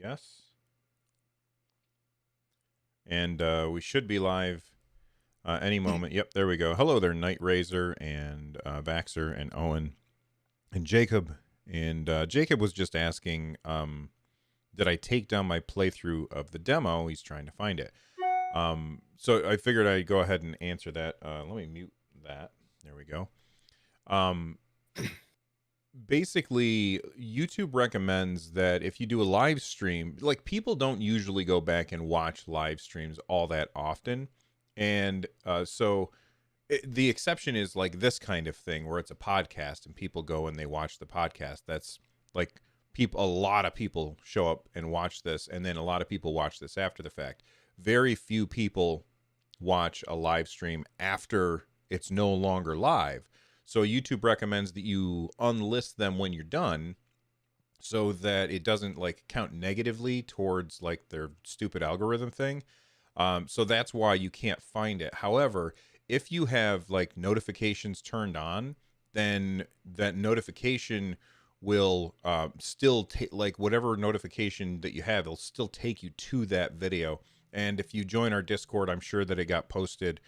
Yes. And we should be live any moment. Yep, there we go. Hello there, Night Razor and Vaxer and Owen and Jacob. And Jacob was just asking, did I take down my playthrough of the demo? He's trying to find it. So I figured I'd go ahead and answer that. Let me mute that. There we go. Basically, YouTube recommends that if you do a live stream, like people don't usually go back and watch live streams all that often. And so the exception is like this kind of thing where it's a podcast and people go and they watch the podcast. That's like a lot of people show up and watch this, and then a lot of people watch this after the fact. Very few people watch a live stream after it's no longer live. So YouTube recommends that you unlist them when you're done so that it doesn't like count negatively towards like their stupid algorithm thing. So that's why you can't find it. However, if you have like notifications turned on, then that notification will still take like whatever notification that you have, it'll still take you to that video. And if you join our Discord, I'm sure that it got posted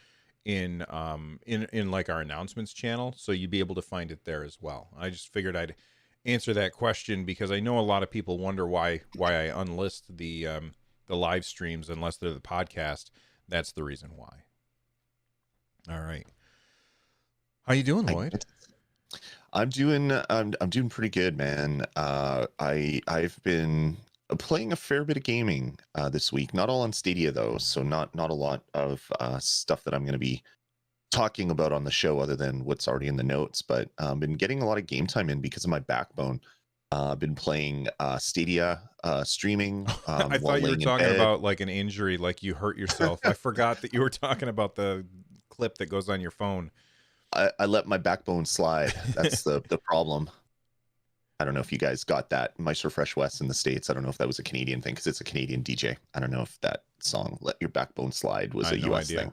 in like our announcements channel, so you'd be able to find it there as well. I just figured I'd answer that question because I know a lot of people wonder why I unlist the live streams unless they're the podcast. That's the reason why. All right. How you doing, Lloyd? I'm doing pretty good, man. I've been playing a fair bit of gaming this week. Not all on Stadia though, so not a lot of stuff that I'm going to be talking about on the show other than what's already in the notes. But I've been getting a lot of game time in because of my backbone. I've been playing Stadia streaming. I thought you were talking about like an injury, like you hurt yourself. I forgot that you were talking about the clip that goes on your phone. I let my backbone slide. That's the problem. I don't know if you guys got that. Mice Refresh West in the States. I don't know if that was a Canadian thing because it's a Canadian DJ. I don't know if that song "Let Your Backbone Slide" was a US thing.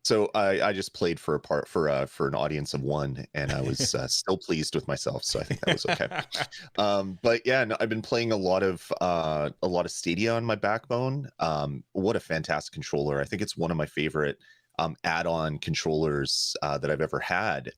So I just played for an audience of one, and I was still pleased with myself. So I think that was okay. But yeah, no, I've been playing a lot of Stadia on my backbone. What a fantastic controller! I think it's one of my favorite add-on controllers that I've ever had.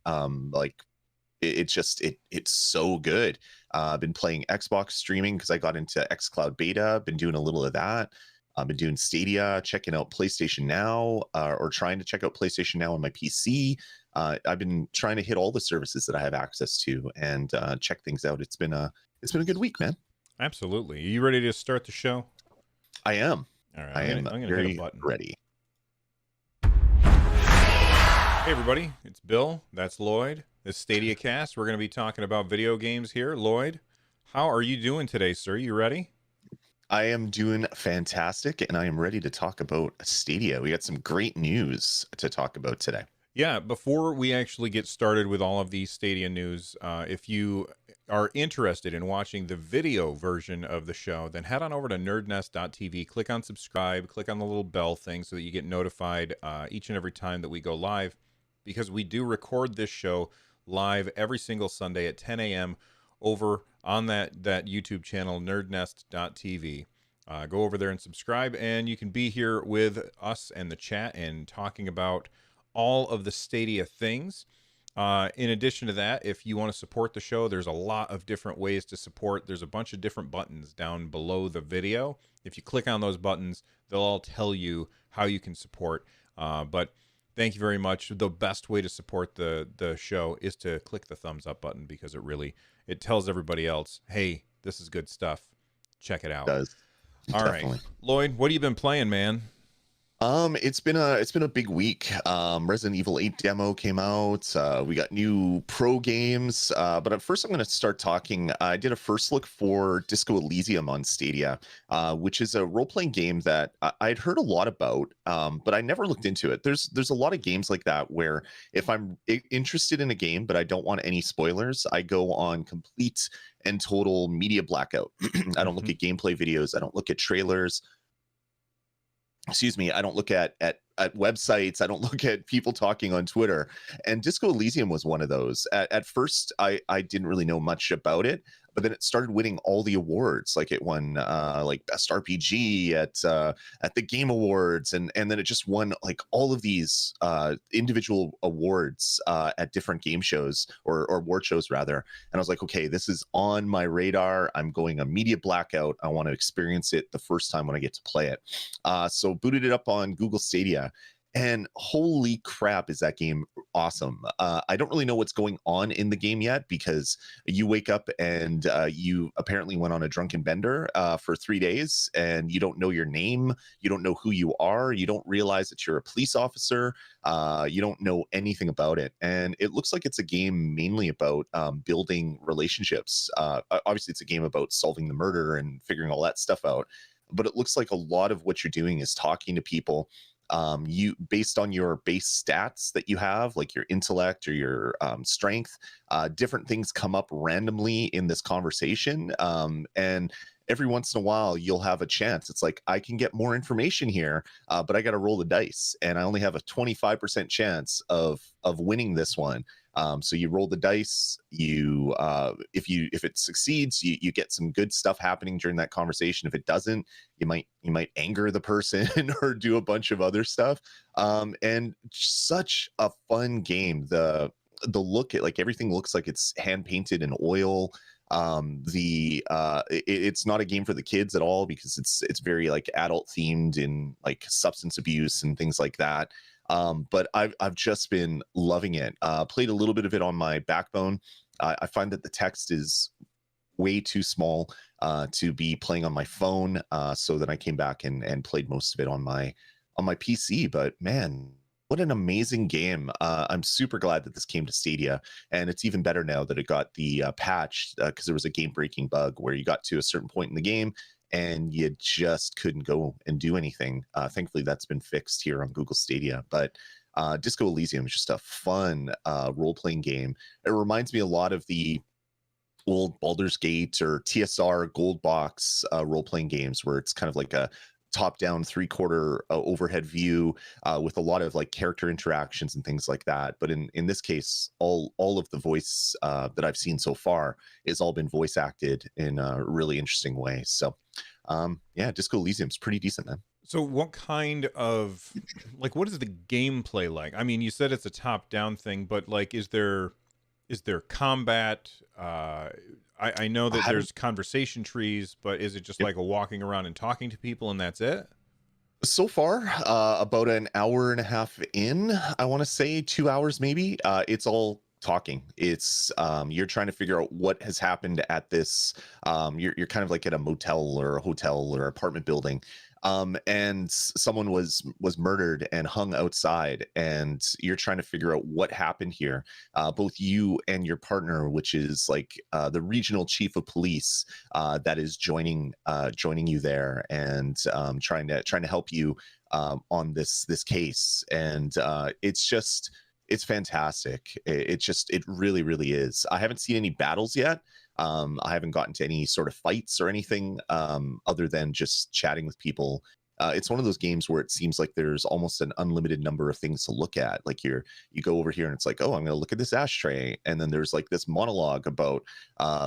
It's so good. I've been playing Xbox streaming because I got into xCloud beta. Been doing a little of that. I've been doing Stadia, checking out PlayStation Now, or trying to check out PlayStation Now on my PC. I've been trying to hit all the services that I have access to and check things out. It's been a good week, man. Absolutely. Are you ready to start the show? I am. All right. I'm gonna very hit a button. ready. Hey everybody, it's Bill. That's Lloyd. This Stadiacast. We're going to be talking about video games here. Lloyd, how are you doing today, sir? You ready? I am doing fantastic, and I am ready to talk about Stadia. We got some great news to talk about today. Yeah, before we actually get started with all of these Stadia news, if you are interested in watching the video version of the show, then head on over to nerdnest.tv, click on subscribe, click on the little bell thing so that you get notified each and every time that we go live, because we do record this show live every single Sunday at 10 a.m. over on that YouTube channel, nerdnest.tv. Go over there and subscribe, and you can be here with us and the chat and talking about all of the Stadia things. In addition to that, if you want to support the show, there's a lot of different ways to support. There's a bunch of different buttons down below the video. If you click on those buttons, they'll all tell you how you can support. But thank you very much. The best way to support the show is to click the thumbs up button, because it tells everybody else, hey, this is good stuff. Check it out. It does. All Definitely. right. Lloyd, what have you been playing, man? It's been a big week. Resident Evil 8 demo came out. We got new pro games. But at first I'm going to start talking. I did a first look for Disco Elysium on Stadia, which is a role-playing game that I'd heard a lot about, but I never looked into it. There's a lot of games like that where if I'm interested in a game but I don't want any spoilers, I go on complete and total media blackout. I don't look at gameplay videos. I don't look at trailers. Excuse me, I don't look at websites. I don't look at people talking on Twitter. And Disco Elysium was one of those. At first, I didn't really know much about it. but then it started winning all the awards. Like it won like best RPG at the Game Awards, and then it just won like all of these individual awards at different game shows or award shows rather. And I was like, okay, this is on my radar. I'm going immediate blackout. I want to experience it the first time when I get to play it. So booted it up on Google Stadia. And holy crap, is that game awesome. I don't really know what's going on in the game yet because you wake up and you apparently went on a drunken bender for 3 days and you don't know your name. You don't know who you are. You don't realize that you're a police officer. You don't know anything about it. And it looks like it's a game mainly about building relationships. Obviously, it's a game about solving the murder and figuring all that stuff out. But it looks like a lot of what you're doing is talking to people. You based on your base stats that you have, like your intellect or your strength, different things come up randomly in this conversation, and every once in a while you'll have a chance. It's like I can get more information here, but I got to roll the dice, and I only have a 25% chance of winning this one. So you roll the dice. If it succeeds, you get some good stuff happening during that conversation. If it doesn't, you might anger the person or do a bunch of other stuff. And such a fun game. The look at like everything looks like it's hand painted in oil. It's not a game for the kids at all because it's very like adult themed in like substance abuse and things like that. But I've just been loving it. Played a little bit of it on my Backbone. I find that the text is way too small to be playing on my phone. So then I came back and played most of it on my PC. But man, what an amazing game! I'm super glad that this came to Stadia, and it's even better now that it got the patch because there was a game-breaking bug where you got to a certain point in the game and you just couldn't go and do anything. Thankfully, that's been fixed here on Google Stadia. But Disco Elysium is just a fun role-playing game. It reminds me a lot of the old Baldur's Gate or TSR Gold Box role-playing games, where it's kind of like a top-down three-quarter overhead view with a lot of like character interactions and things like that. But in this case, all of the voice that I've seen so far has all been voice acted in a really interesting way. So yeah, Disco Elysium's pretty decent, man. So what kind of like what is the gameplay like? I mean, you said it's a top-down thing, but like is there combat? I know that I there's conversation trees, but is it just like a walking around and talking to people and that's it? So far, about an hour and a half in, I want to say 2 hours maybe. It's all talking. It's you're trying to figure out what has happened at this. You're kind of like at a motel or a hotel or apartment building, and someone was murdered and hung outside, and you're trying to figure out what happened here. Both you and your partner, which is like the regional chief of police, that is joining you there and trying to help you on this case. And it's fantastic. It really, really is. I haven't seen any battles yet. I haven't gotten to any sort of fights or anything other than just chatting with people. It's one of those games where it seems like there's almost an unlimited number of things to look at. Like you go over here and it's like, oh, I'm going to look at this ashtray, and then there's like this monologue about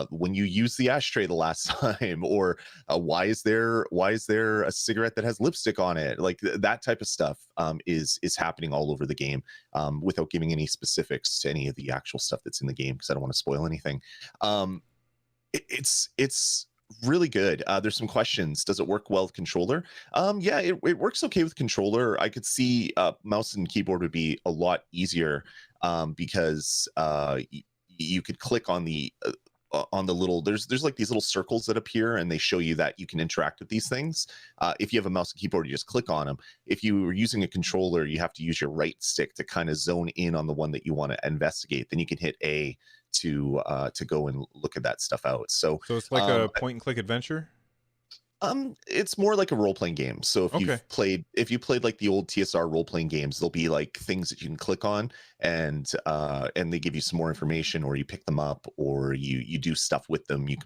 when you use the ashtray the last time, or why is there a cigarette that has lipstick on it? Like that type of stuff is happening all over the game, without giving any specifics to any of the actual stuff that's in the game because I don't want to spoil anything. It's really good. There's some questions. Does it work well with controller? Yeah, it works okay with controller. I could see mouse and keyboard would be a lot easier because you could click on the little there's like these little circles that appear and they show you that you can interact with these things. If you have a mouse and keyboard, you just click on them. If you were using a controller, you have to use your right stick to kind of zone in on the one that you want to investigate. Then you can hit A to go and look at that stuff out. So So it's like a point and click adventure? it's more like a role-playing game. So Okay. if you played like the old TSR role-playing games, there'll be like things that you can click on and they give you some more information, or you pick them up, or you do stuff with them. You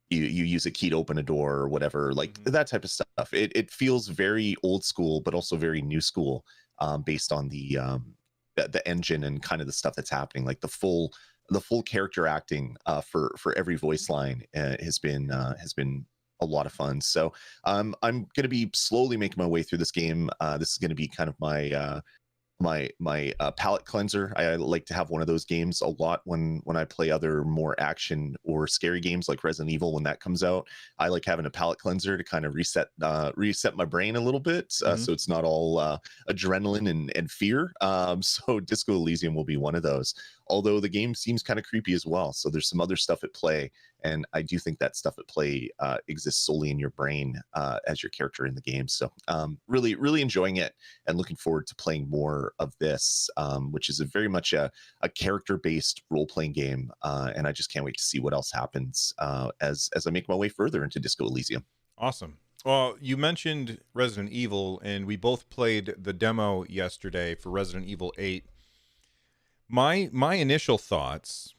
use a key to open a door or whatever, like that type of stuff. It feels very old school, but also very new school, based on the engine and kind of the stuff that's happening, like the full the full character acting for every voice line has been a lot of fun. So I'm going to be slowly making my way through this game. This is going to be kind of my palate cleanser. I like to have one of those games a lot when I play other more action or scary games like Resident Evil. When that comes out, I like having a palate cleanser to kind of reset my brain a little bit, Mhm. so it's not all adrenaline and fear. So Disco Elysium will be one of those. Although the game seems kind of creepy as well, so there's some other stuff at play, and I do think that stuff at play exists solely in your brain as your character in the game. So really enjoying it and looking forward to playing more of this, which is very much a character-based role-playing game, and I just can't wait to see what else happens as I make my way further into Disco Elysium. Awesome. Well, you mentioned Resident Evil, and we both played the demo yesterday for Resident Evil 8. My initial thoughts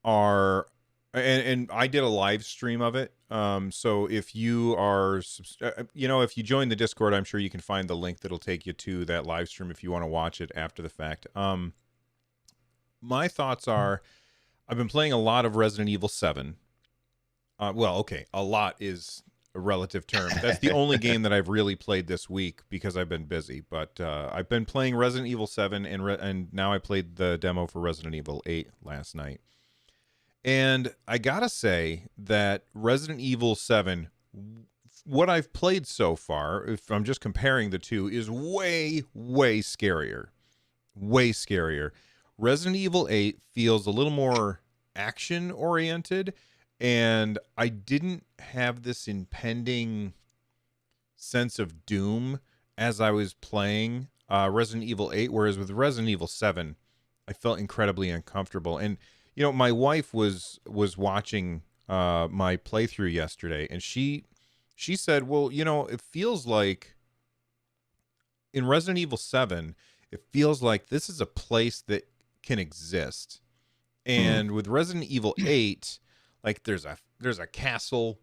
are, and I did a live stream of it. So if you are, if you join the Discord, I'm sure you can find the link that'll take you to that live stream if you want to watch it after the fact. My thoughts are, I've been playing a lot of Resident Evil 7. Well, okay, a lot is a relative term. That's the only game that I've really played this week because I've been busy. But I've been playing Resident Evil 7, and now I played the demo for Resident Evil 8 last night. And I gotta say that Resident Evil 7, what I've played so far, if I'm just comparing the two, is way, way scarier. Way scarier. Resident Evil 8 feels a little more action oriented, and I didn't have this impending sense of doom as I was playing Resident Evil 8, whereas with Resident Evil 7, I felt incredibly uncomfortable. And my wife was watching my playthrough yesterday, and she said, "Well, it feels like in Resident Evil 7, it feels like this is a place that can exist. Mm, And with Resident Evil 8, like there's a castle,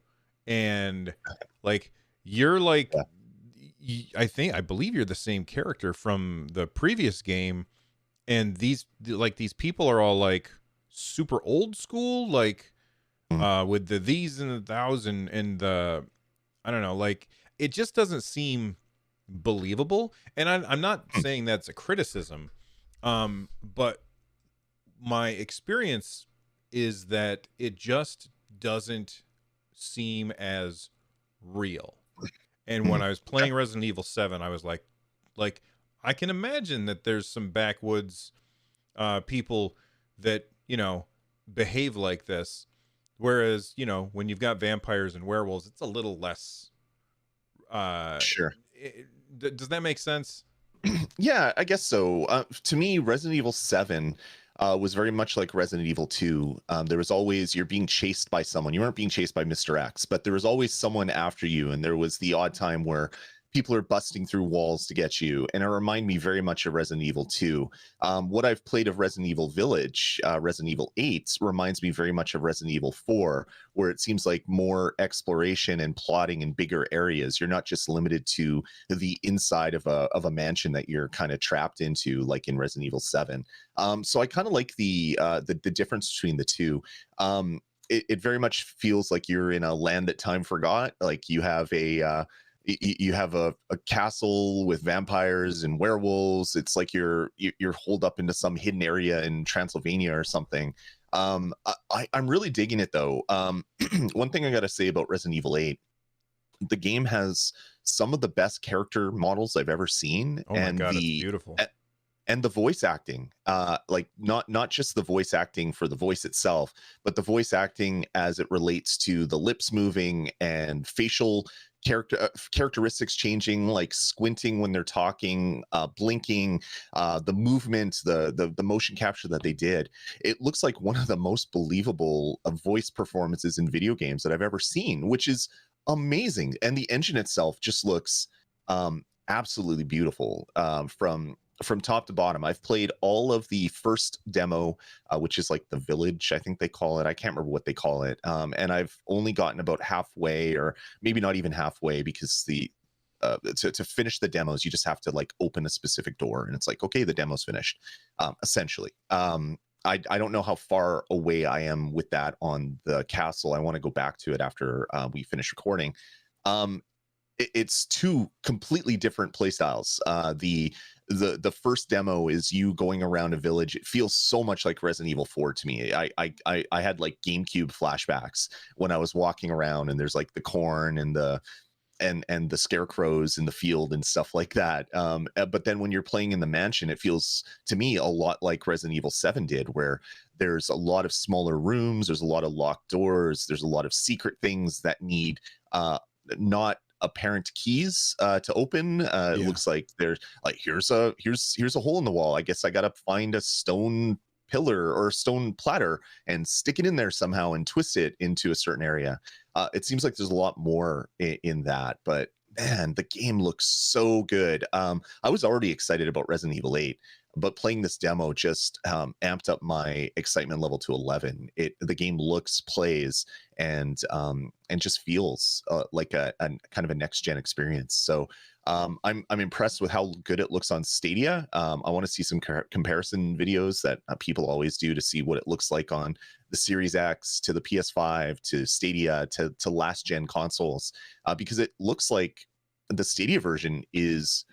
and like you're like yeah. I believe you're the same character from the previous game, and these people are all like super old school, like Mm, with the these and the thous and the, I don't know, like it just doesn't seem believable. And I'm not mm, saying that's a criticism, but my experience is that it just doesn't seem as real. And when mm. I was Okay. playing Resident Evil 7, I was like I can imagine that there's some backwoods people that, behave like this. Whereas, when you've got vampires and werewolves, it's a little less uh Sure. does that make sense? Yeah, I guess so. To me, Resident Evil 7 was very much like Resident Evil 2. There was always, you're being chased by someone. You weren't being chased by Mr. X, but there was always someone after you. And there was the odd time where people are busting through walls to get you. And it reminded me very much of Resident Evil 2. What I've played of Resident Evil Village, Resident Evil 8, reminds me very much of Resident Evil 4, where it seems like more exploration and plotting in bigger areas. You're not just limited to the inside of a mansion that you're kind of trapped into, like in Resident Evil 7. So I kind of like the difference between the two. It very much feels like you're in a land that time forgot. Like you have a castle with vampires and werewolves. It's like you're holed up into some hidden area in Transylvania or something. I'm really digging it though. One thing I got to say about Resident Evil 8, the game has some of the best character models I've ever seen, Oh my god, it's beautiful. and the voice acting, like not just the voice acting for the voice itself, but the voice acting as it relates to the lips moving and facial characteristics changing, like squinting when they're talking, blinking, the movement, the motion capture that they did. It looks like one of the most believable voice performances in video games that I've ever seen, which is amazing. And the engine itself just looks absolutely beautiful, from top to bottom. I've played all of the first demo, which is like the village, I think they call it. I can't remember what they call it. And I've only gotten about halfway, or maybe not even halfway, because to finish the demos, you just have to like open a specific door, and it's like, okay, the demo's finished, essentially. I don't know how far away I am with that on the castle. I want to go back to it after we finish recording. Um, it's two completely different play styles. The first demo is you going around a village. It feels so much like Resident Evil 4 to me. I had like GameCube flashbacks when I was walking around, and there's like the corn and the scarecrows in the field and stuff like that. But then when you're playing in the mansion, it feels to me a lot like Resident Evil 7 did, where there's a lot of smaller rooms, there's a lot of locked doors, there's a lot of secret things that need not apparent keys to open. It Yeah. looks like there's like here's a hole in the wall. I guess I gotta find a stone pillar or a stone platter and stick it in there somehow and twist it into a certain area. It seems like there's a lot more in that, but man, the game looks so good. I was already excited about Resident Evil 8, but playing this demo just amped up my excitement level to 11. The game looks, plays, and just feels like a kind of a next gen experience. So I'm impressed with how good it looks on Stadia. I want to see some comparison videos that people always do to see what it looks like on the Series X to the PS5 to Stadia to last gen consoles, because it looks like the Stadia version is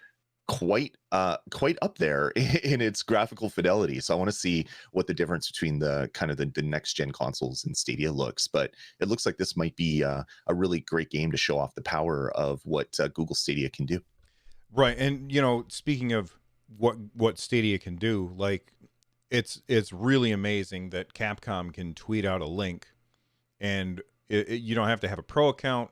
quite up there in its graphical fidelity. So I want to see what the difference between the kind of the next gen consoles and Stadia looks. But it looks like this might be a really great game to show off the power of what Google Stadia can do. Right. And you know, speaking of what Stadia can do, like it's really amazing that Capcom can tweet out a link, and you don't have to have a pro account.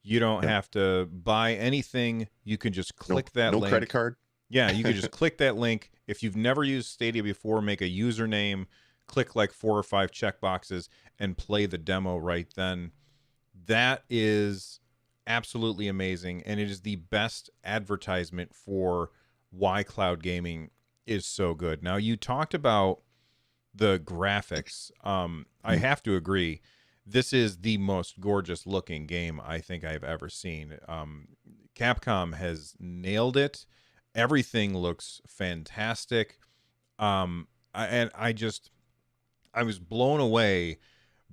You don't Yep. have to buy anything. You can just No, click that no credit link. card. Yeah, you can just click that link. If you've never used Stadia before, make a username, click like 4 or 5 checkboxes, and play the demo right then. That is absolutely amazing, and it is the best advertisement for why cloud gaming is so good. Now, you talked about the graphics. I Mhm. have to agree. This is the most gorgeous looking game I think I've ever seen. Capcom has nailed it. Everything looks fantastic. I was blown away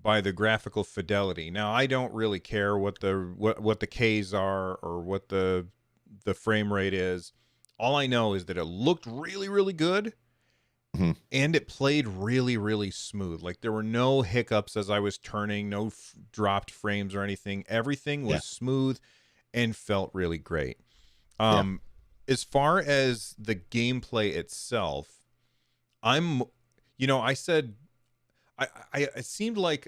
by the graphical fidelity. Now, I don't really care what the Ks are or what the frame rate is. All I know is that it looked really really good, Mhm. and it played really really smooth. Like there were no hiccups as I was turning, no dropped frames or anything. Everything Yeah, was smooth and felt really great. yeah. Um as far as the gameplay itself, I'm I said it seemed like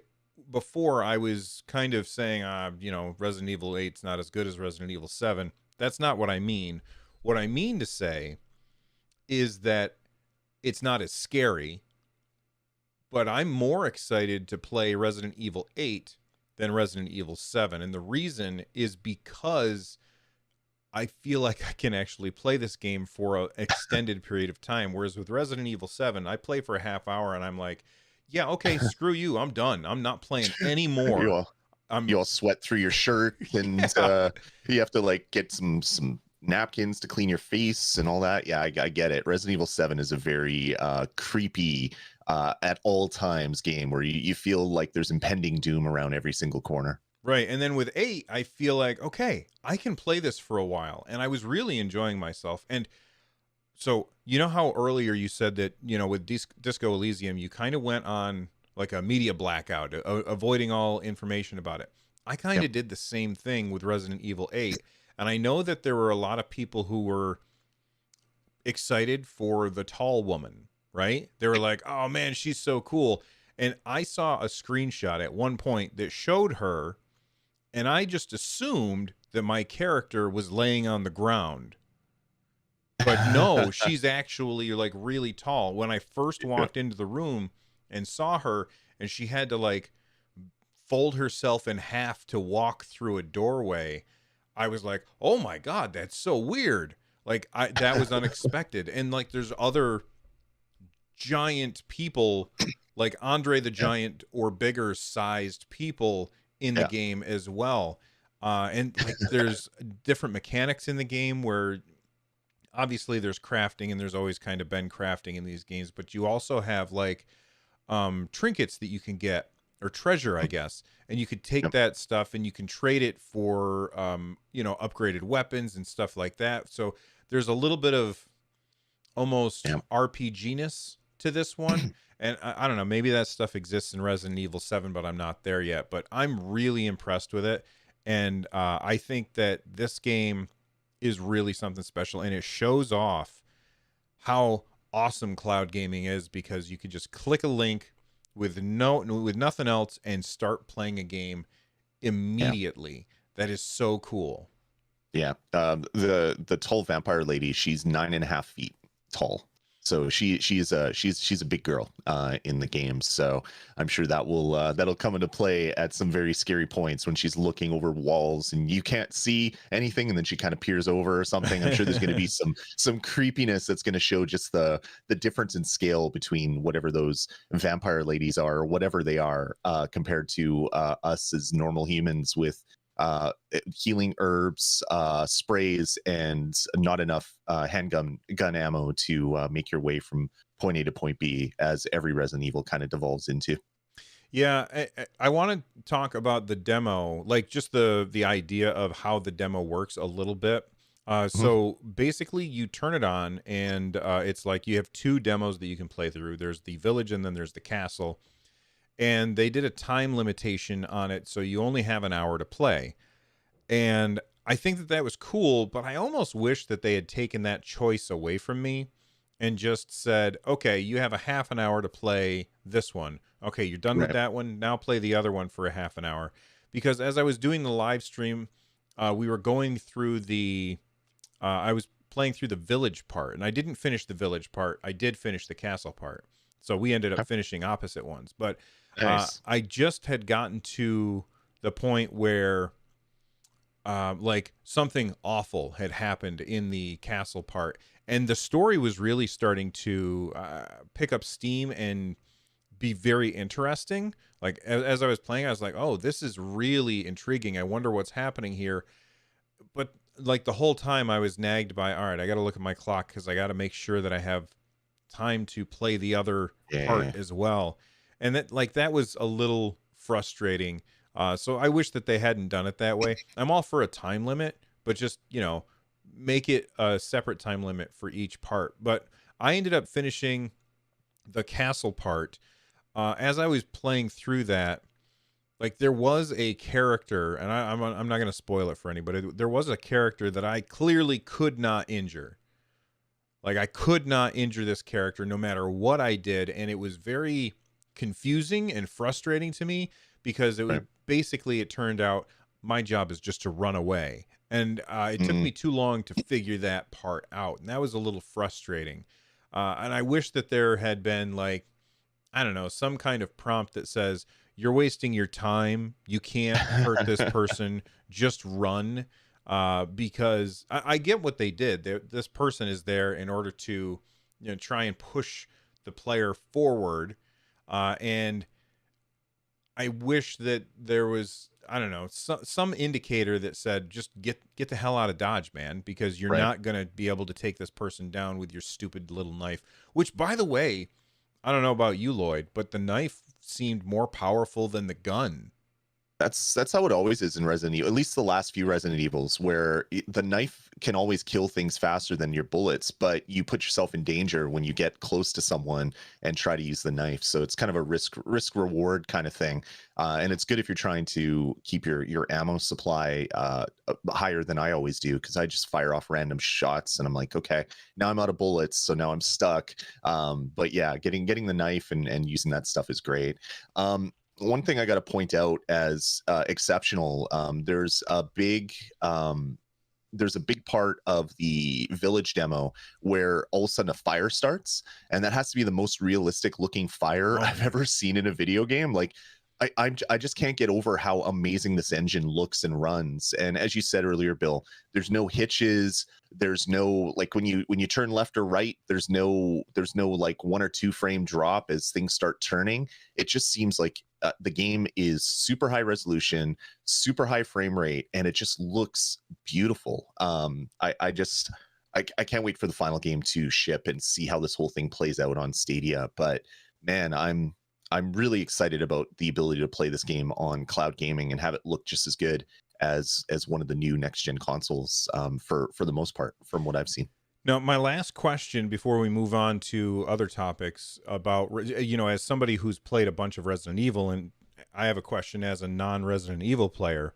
before I was kind of saying Resident Evil 8's not as good as Resident Evil 7. That's not what I mean. What I mean to say is that it's not as scary, but I'm more excited to play Resident Evil 8 than Resident Evil 7. And the reason is because I feel like I can actually play this game for an extended period of time. Whereas with Resident Evil 7, I play for a half hour and I'm like, yeah, okay, screw you. I'm done. I'm not playing you anymore. all I'm, you all sweat through your shirt, and yeah, you have to like get some napkins to clean your face and all that. Yeah, I get it. Resident Evil 7 is a very creepy at all times game where you feel like there's impending doom around every single corner. right. And then with 8, I feel like, okay, I can play this for a while. And I was really enjoying myself. And so, you know how earlier you said that, with Disco Elysium, you kind of went on like a media blackout, avoiding all information about it. I kind Yep. of did the same thing with Resident Evil 8. And I know that there were a lot of people who were excited for the tall woman, right? They were like, oh man, she's so cool. And I saw a screenshot at one point that showed her, and I just assumed that my character was laying on the ground. But no, she's actually like really tall. When I first Yep. walked into the room and saw her, and she had to like fold herself in half to walk through a doorway, I was like, "Oh my god, that's so weird." Like that was unexpected. And like there's other giant people like Andre the Yeah. Giant or bigger sized people in the Yeah. game as well. And like there's different mechanics in the game where obviously there's crafting, and there's always kind of been crafting in these games, but you also have like trinkets that you can get, or treasure, I guess. And you could take Yep. that stuff and you can trade it for, upgraded weapons and stuff like that. So there's a little bit of almost Yep. RPG-ness to this one. And I don't know, maybe that stuff exists in Resident Evil 7, but I'm not there yet. But I'm really impressed with it. And I think that this game is really something special. And it shows off how awesome cloud gaming is, because you could just click a link with nothing else and start playing a game Yeah. immediately. That is so cool. Yeah. The tall vampire lady, she's 9.5 feet tall. So she's a big girl in the game. So I'm sure that'll come into play at some very scary points when she's looking over walls and you can't see anything, and then she kind of peers over or something. I'm sure there's going to be some creepiness that's going to show just the difference in scale between whatever those vampire ladies are, or whatever they are, compared to us as normal humans with healing herbs, sprays, and not enough gun ammo to make your way from point A to point B, as every Resident Evil kind of devolves into. Yeah, I want to talk about the demo, like just the idea of how the demo works a little bit. Mhm. So basically, you turn it on, and it's like you have two demos that you can play through. There's the village, and then there's the castle. And they did a time limitation on it, so you only have an hour to play. And I think that that was cool, but I almost wish that they had taken that choice away from me and just said, okay, you have a half an hour to play this one. Okay, you're done with Right. that one. Now play the other one for a half an hour. Because as I was doing the live stream, we were going through I was playing through the village part, and I didn't finish the village part. I did finish the castle part. So we ended up Okay. finishing opposite ones. But Nice. I just had gotten to the point where like something awful had happened in the castle part, and the story was really starting to pick up steam and be very interesting. Like as I was playing, I was like, oh, this is really intriguing. I wonder what's happening here. But like the whole time I was nagged by, all right, I got to look at my clock because I got to make sure that I have time to play the other part Yeah. as well. And that was a little frustrating. So I wish that they hadn't done it that way. I'm all for a time limit, but just, make it a separate time limit for each part. But I ended up finishing the castle part. As I was playing through that, like there was a character, and I'm not going to spoil it for anybody. There was a character that I clearly could not injure. Like I could not injure this character no matter what I did, and it was very confusing and frustrating to me, because it was Right. basically, it turned out my job is just to run away. And it took Mm. me too long to figure that part out, and that was a little frustrating. And I wish that there had been, like, I don't know, some kind of prompt that says, you're wasting your time. You can't hurt this person. Just run. Because I get what they did. This person is there in order to, try and push the player forward. And I wish that there was, I don't know, some indicator that said, just get the hell out of Dodge, man, because you're Right. not going to be able to take this person down with your stupid little knife. Which, by the way, I don't know about you, Lloyd, but the knife seemed more powerful than the gun. That's how it always is in Resident Evil. At least the last few Resident Evils, where the knife can always kill things faster than your bullets, but you put yourself in danger when you get close to someone and try to use the knife. So it's kind of a risk reward kind of thing, and it's good if you're trying to keep your ammo supply higher than I always do, because I just fire off random shots and I'm like, okay, now I'm out of bullets, so now I'm stuck. But yeah, getting the knife and using that stuff is great. One thing I got to point out as exceptional. There's a big part of the village demo where all of a sudden a fire starts, and that has to be the most realistic looking fire Oh I've yeah. ever seen in a video game. Like, I just can't get over how amazing this engine looks and runs. And as you said earlier, Bill, there's no hitches. There's no, like, when you turn left or right, there's no like 1 or 2 frame drop as things start turning. It just seems like the game is super high resolution, super high frame rate, and it just looks beautiful. I can't wait for the final game to ship and see how this whole thing plays out on Stadia. But man, I'm really excited about the ability to play this game on cloud gaming and have it look just as good as one of the new next gen consoles, for the most part, from what I've seen. Now, my last question before we move on to other topics about, as somebody who's played a bunch of Resident Evil, and I have a question as a non-Resident Evil player.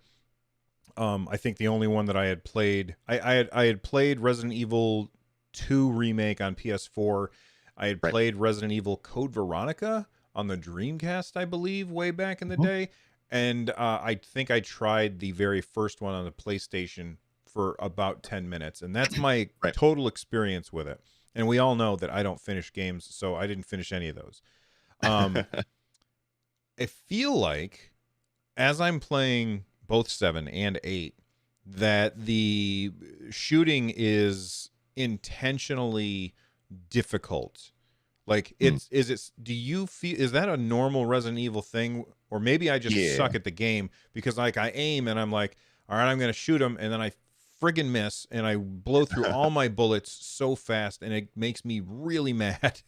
I think the only one that I had played, I had played Resident Evil 2 remake on PS4. I had Right. played Resident Evil Code Veronica on the Dreamcast, I believe, way back in the Mhm. day. And I think I tried the very first one on the PlayStation for about 10 minutes. And that's my Right. total experience with it. And we all know that I don't finish games, so I didn't finish any of those. Um, I feel like as I'm playing both 7 and 8, that the shooting is intentionally difficult. Like, Mm. do you feel, is that a normal Resident Evil thing? Or maybe I just Yeah. suck at the game because, like, I aim and I'm like, all right, I'm going to shoot him. And then I friggin' miss and I blow through all my bullets so fast and it makes me really mad.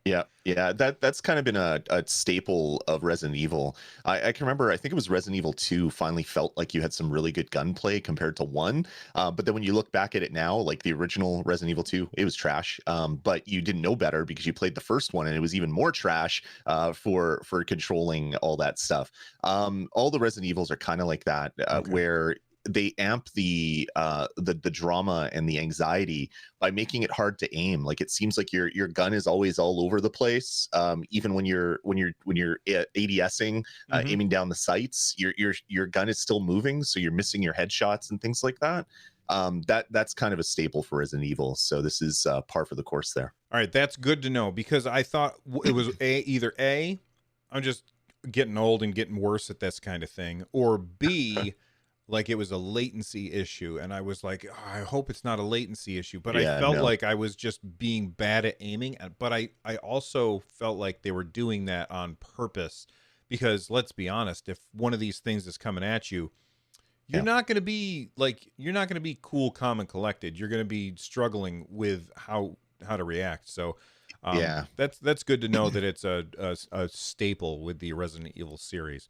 Yeah, yeah, that's kind of been a staple of Resident Evil. I can remember, I think it was Resident Evil 2 finally felt like you had some really good gunplay compared to 1. But then when you look back at it now, like the original Resident Evil 2, it was trash. But you didn't know better because you played the first one and it was even more trash, for controlling all that stuff. All the Resident Evils are kind of like that, Okay. where they amp the drama and the anxiety by making it hard to aim. Like it seems like your gun is always all over the place. Even when you're ADSing, Hmm. aiming down the sights, your gun is still moving, so you're missing your headshots and things like that. That's kind of a staple for Resident Evil. So this is par for the course there. All right, that's good to know because I thought it was either A, I'm just getting old and getting worse at this kind of thing, or B, like it was a latency issue, and I was like, "Oh, I hope it's not a latency issue." But I Yeah, felt no. like I was just being bad at aiming, but I also felt like they were doing that on purpose because let's be honest, if one of these things is coming at you, Yeah. you're not going to be cool, calm, and collected. You're going to be struggling with how to react. So Yeah. that's good to know that it's a staple with the Resident Evil series.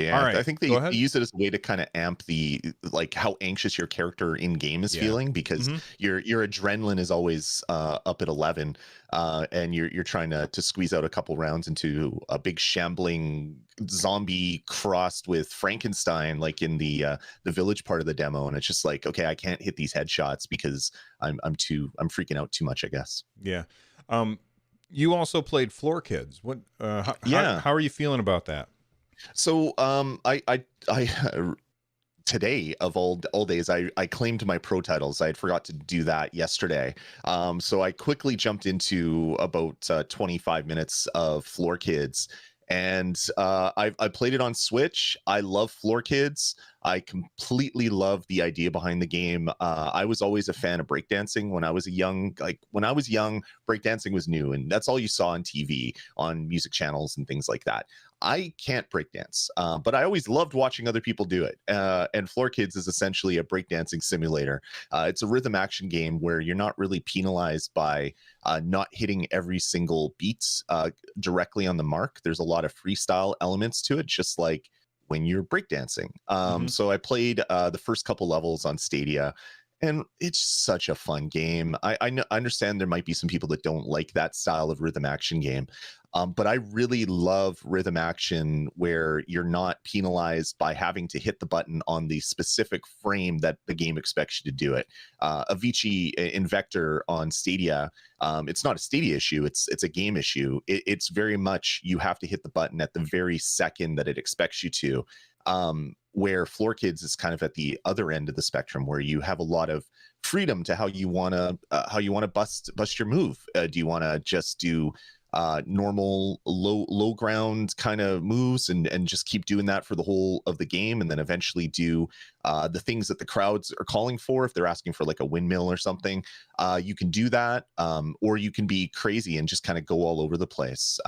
All Yeah, I right, think go they ahead. use it as a way to kind of amp the, like, how anxious your character in game is Yeah. feeling, because Hmm. your adrenaline is always up at 11, and you're trying to squeeze out a couple rounds into a big shambling zombie crossed with Frankenstein, like in the village part of the demo, and it's just like, okay, I can't hit these headshots because I'm freaking out too much, I guess. Yeah. Um, you also played Floor Kids. What? Yeah. How are you feeling about that? So I today of all days, I claimed my pro titles. I had forgot to do that yesterday. So I quickly jumped into about 25 minutes of Floor Kids, and I played it on Switch. I love Floor Kids. I completely love the idea behind the game. I was always a fan of breakdancing when I was when I was young, breakdancing was new, and that's all you saw on TV, on music channels, and things like that. I can't breakdance, but I always loved watching other people do it. And Floor Kids is essentially a breakdancing simulator. It's a rhythm action game where you're not really penalized by not hitting every single beat directly on the mark. There's a lot of freestyle elements to it, just like when you're breakdancing. Hmm. So I played the first couple levels on Stadia, and it's such a fun game. I understand there might be some people that don't like that style of rhythm action game, but I really love rhythm action where you're not penalized by having to hit the button on the specific frame that the game expects you to do it. Avicii in Vector on Stadia, it's not a Stadia issue; it's a game issue. It's very much you have to hit the button at the very second that it expects you to. Where Floor Kids is kind of at the other end of the spectrum, where you have a lot of freedom to how you want to bust your move. Do you want to just do normal low ground kind of moves and just keep doing that for the whole of the game, and then eventually do the things that the crowds are calling for? If they're asking for like a windmill or something, you can do that, or you can be crazy and just kind of go all over the place.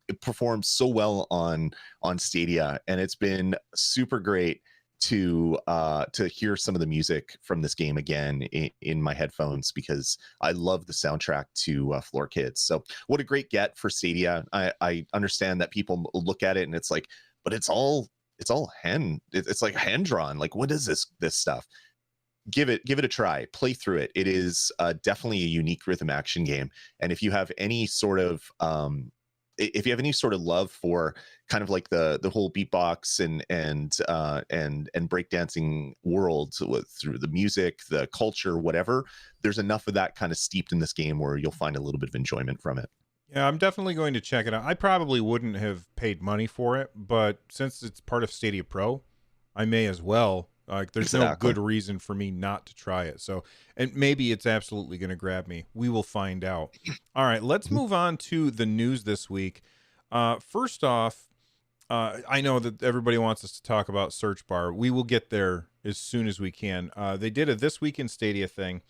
It performs so well on Stadia, and it's been super great to hear some of the music from this game again in my headphones, because I love the soundtrack to Floor Kids. So what a great get for Stadia. I understand that people look at it and it's like, but it's like hand drawn. Like, what is this stuff? Give it a try. Play through it. It is definitely a unique rhythm action game. And if you have any sort of love for kind of like the whole beatbox and breakdancing world through the music, the culture, whatever, there's enough of that kind of steeped in this game where you'll find a little bit of enjoyment from it. Yeah, I'm definitely going to check it out. I probably wouldn't have paid money for it, but since it's part of Stadia Pro, I may as well. Like, there's no Exactly. good reason for me not to try it. So, and maybe it's absolutely going to grab me. We will find out. All right, let's Mhm. move on to the news this week. First off, I know that everybody wants us to talk about Search Bar. We will get there as soon as we can. They did a This Week in Stadia thing,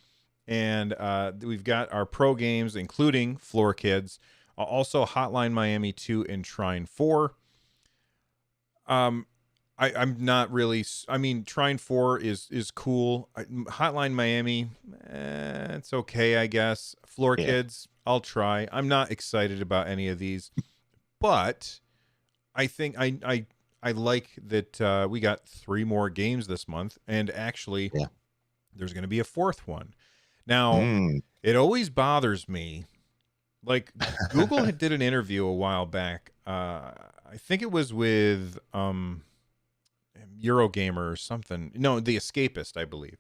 and we've got our pro games, including Floor Kids, also Hotline Miami 2 and Trine 4. I'm not really. I mean, Trine 4 is cool. Hotline Miami, it's okay, I guess. Floor Yeah. Kids, I'll try. I'm not excited about any of these, but I think I like that we got 3 more games this month, and actually, Yeah. there's going to be a 4th one. Now, Mm. it always bothers me. Like, Google did an interview a while back. I think it was with Eurogamer or something. No, The Escapist, I believe.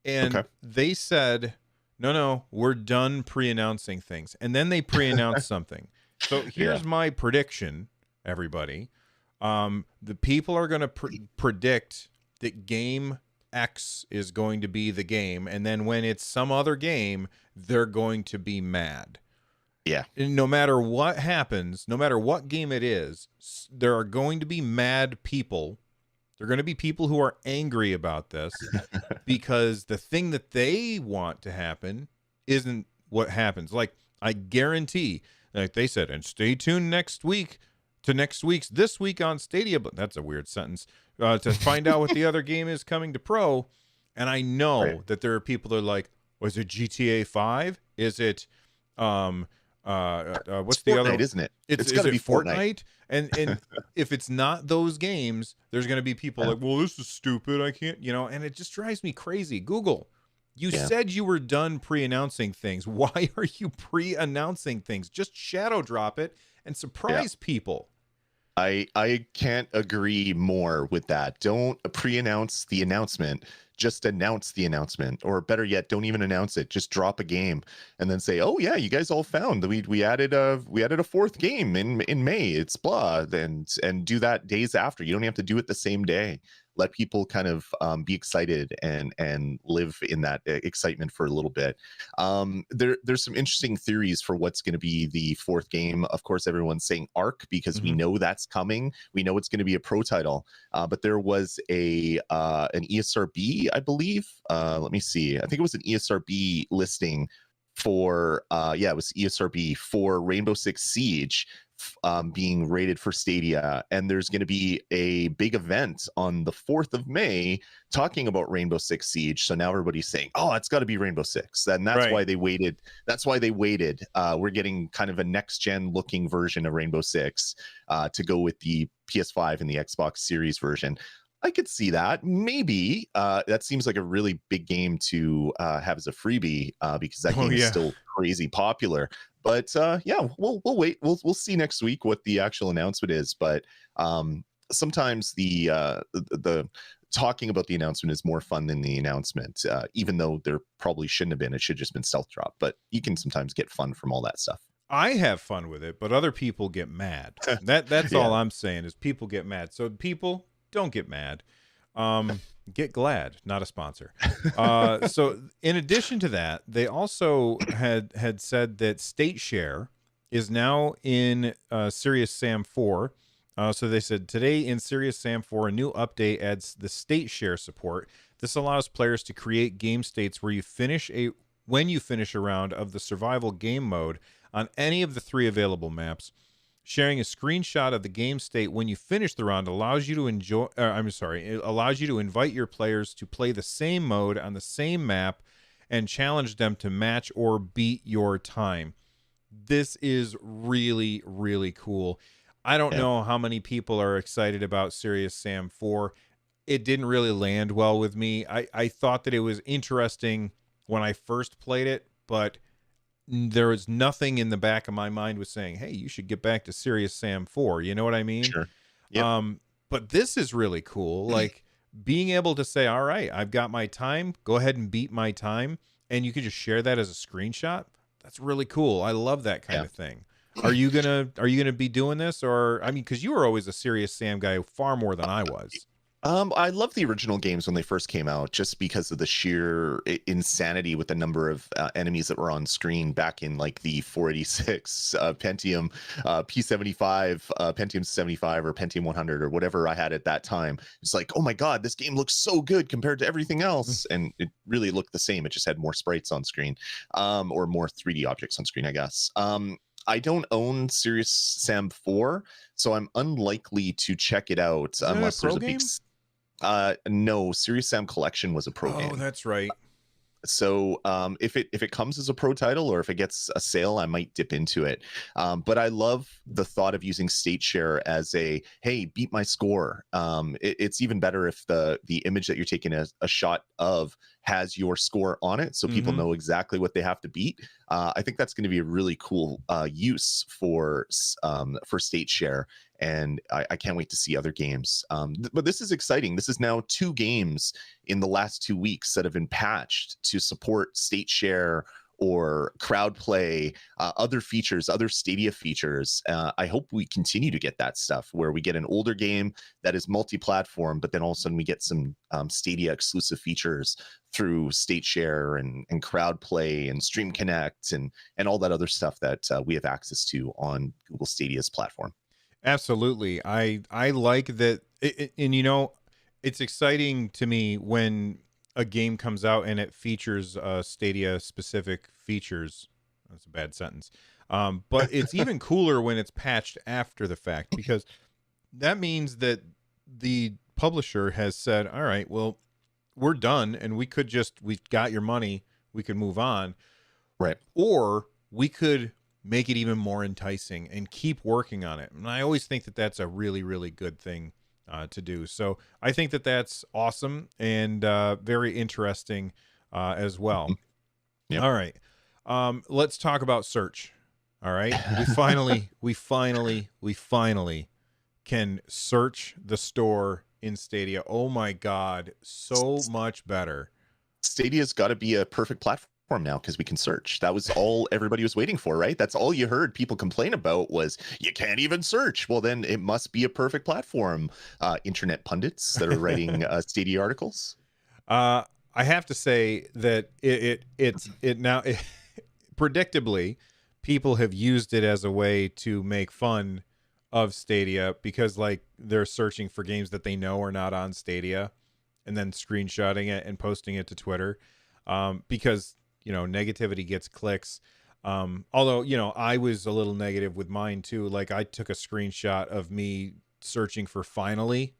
Okay. And they said, no, we're done pre-announcing things. And then they pre-announced something. So Yeah. here's my prediction, everybody. The people are going to predict that game X is going to be the game. And then when it's some other game, they're going to be mad. Yeah. And no matter what happens, no matter what game it is, there are going to be mad people. There are going to be people who are angry about this because the thing that they want to happen isn't what happens. Like, I guarantee, like they said, and stay tuned next week to next week's This Week on Stadia. But that's a weird sentence, to find out what the other game is coming to Pro. And I know Right. that there are people that are like, was it GTA 5? Is it It's what's the Fortnite, other? isn't it? It's Is got to it be Fortnite. Fortnite? And if it's not those games, there's going to be people Yeah. like, well, this is stupid. I can't, and it just drives me crazy. Google, you Yeah. said you were done pre-announcing things. Why are you pre-announcing things? Just shadow drop it and Yeah. surprise people. I can't agree more with that. Don't pre-announce the announcement. Just announce the announcement, or better yet, don't even announce it. Just drop a game and then say, "Oh yeah, you guys all found that we added a 4th game in May. It's blah." And do that days after. You don't have to do it the same day. Let people kind of be excited and live in that excitement for a little bit. There's some interesting theories for what's going to be the 4th game. Of course, everyone's saying Arc because we Mhm. know that's coming. We know it's going to be a pro title. But there was an ESRB, I believe. Let me see. I think it was an ESRB listing for it was ESRB for Rainbow Six Siege being rated for Stadia, and there's going to be a big event on the 4th of May talking about Rainbow Six Siege. So now everybody's saying, "Oh, it's got to be Rainbow Six," and that's Right. why they waited. That's why they waited. We're getting kind of a next gen looking version of Rainbow Six to go with the PS5 and the Xbox Series version. I could see that. Maybe that seems like a really big game to have as a freebie because that Oh game is yeah. still crazy popular. But yeah, we'll wait. We'll see next week what the actual announcement is. But sometimes the talking about the announcement is more fun than the announcement, even though there probably shouldn't have been. It should just been stealth drop. But you can sometimes get fun from all that stuff. I have fun with it, but other people get mad. That's Yeah. all I'm saying is people get mad. So people, don't get mad. Get glad, not a sponsor. So in addition to that, they also had said that State Share is now in Serious Sam 4. So they said today in Serious Sam 4, a new update adds the State Share support. This allows players to create game states where when you finish a round of the survival game mode on any of the 3 available maps. Sharing a screenshot of the game state when you finish the round allows you to enjoy. It allows you to invite your players to play the same mode on the same map and challenge them to match or beat your time. This is really, really cool. I don't Yeah, know how many people are excited about Serious Sam 4. It didn't really land well with me. I thought that it was interesting when I first played it, but there was nothing in the back of my mind was saying, hey, you should get back to Serious Sam 4. You know what I mean? sure. Yep. Um, but this is really cool. Like being able to say, all right, I've got my time. Go ahead and beat my time. And you can just share that as a screenshot. That's really cool. I love that kind Yeah. of thing. Are you gonna be doing this? Or I mean, because you were always a Serious Sam guy far more than I was. I love the original games when they first came out, just because of the sheer insanity with the number of enemies that were on screen back in like the 486 Pentium, P75, Pentium 75, or Pentium 100, or whatever I had at that time. It's like, oh my god, this game looks so good compared to everything else, and it really looked the same. It just had more sprites on screen, or more 3D objects on screen, I guess. I don't own Serious Sam 4, so I'm unlikely to check it out Isn't it a unless there's pro a big game? no, Serious Sam Collection was a pro Oh, game. that's right. So if it comes as a pro title, or if it gets a sale, I might dip into it. But I love the thought of using state share as a, hey, beat my score. It's even better if the image that you're taking a shot of has your score on it, so people Mm-hmm. know exactly what they have to beat. I think that's going to be a really cool use for state share, and I can't wait to see other games. But this is exciting. This is now 2 games in the last 2 weeks that have been patched to support state share or crowd play, other features, other Stadia features. I hope we continue to get that stuff where we get an older game that is multi-platform, but then all of a sudden we get some Stadia exclusive features through state share and crowd play and stream connect and all that other stuff that we have access to on Google Stadia's platform. Absolutely. I like that and it's exciting to me when a game comes out and it features Stadia specific features. That's a bad sentence. But it's even cooler when it's patched after the fact, because that means that the publisher has said, "All right, well, we're done and we've got your money, we could move on." Right. Or we could make it even more enticing and keep working on it. And I always think that that's a really, really good thing to do. So I think that that's awesome and very interesting as well. Mhm. Yep. All right. Let's talk about search. All right. We finally can search the store in Stadia. Oh my God. So much better. Stadia's got to be a perfect platform now because we can search. That was all everybody was waiting for, right? That's all you heard people complain about was you can't even search. Well, then it must be a perfect platform. Internet pundits that are writing Stadia articles. I have to say that it now predictably people have used it as a way to make fun of Stadia, because like they're searching for games that they know are not on Stadia and then screenshotting it and posting it to Twitter, because negativity gets clicks. Although I was a little negative with mine too. Like I took a screenshot of me searching for finally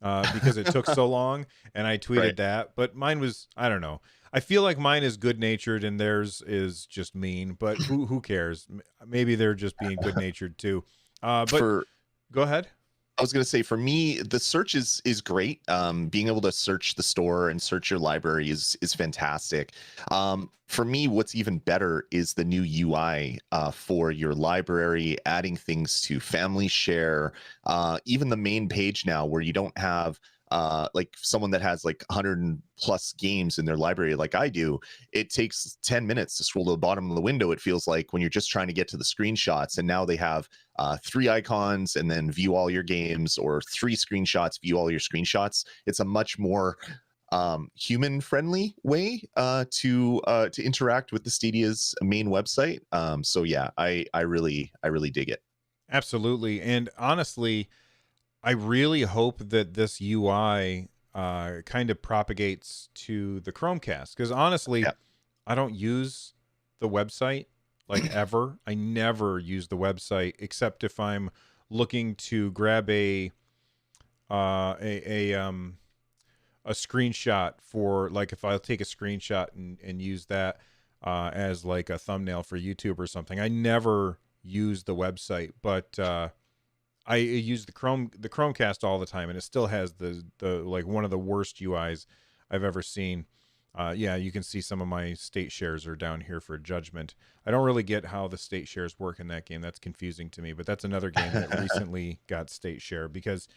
because it took so long, and I tweeted Right. that. But mine was, I don't know. I feel like mine is good natured and theirs is just mean. But who cares? Maybe they're just being good natured too. But For go ahead. I was going to say, for me, the search is great. Being able to search the store and search your library is fantastic. For me, what's even better is the new UI for your library, adding things to family share, even the main page now where you don't have like someone that has like 100 plus games in their library like I do. It takes 10 minutes to scroll to the bottom of the window, it feels like, when you're just trying to get to the screenshots. And now they have 3 icons and then view all your games, or 3 screenshots, view all your screenshots. It's a much more human friendly way to interact with the Stadia's main website. So yeah, I really dig it. Absolutely. And honestly, I really hope that this UI kind of propagates to the Chromecast, because honestly, Yeah. I don't use the website like ever. I never use the website except if I'm looking to grab a screenshot for, like, if I'll take a screenshot and use that as like a thumbnail for YouTube or something. I never use the website, but I use the Chromecast all the time, and it still has the like one of the worst UIs I've ever seen. Yeah, you can see some of my state shares are down here for judgment. I don't really get how the state shares work in that game. That's confusing to me, but that's another game that recently got state share because,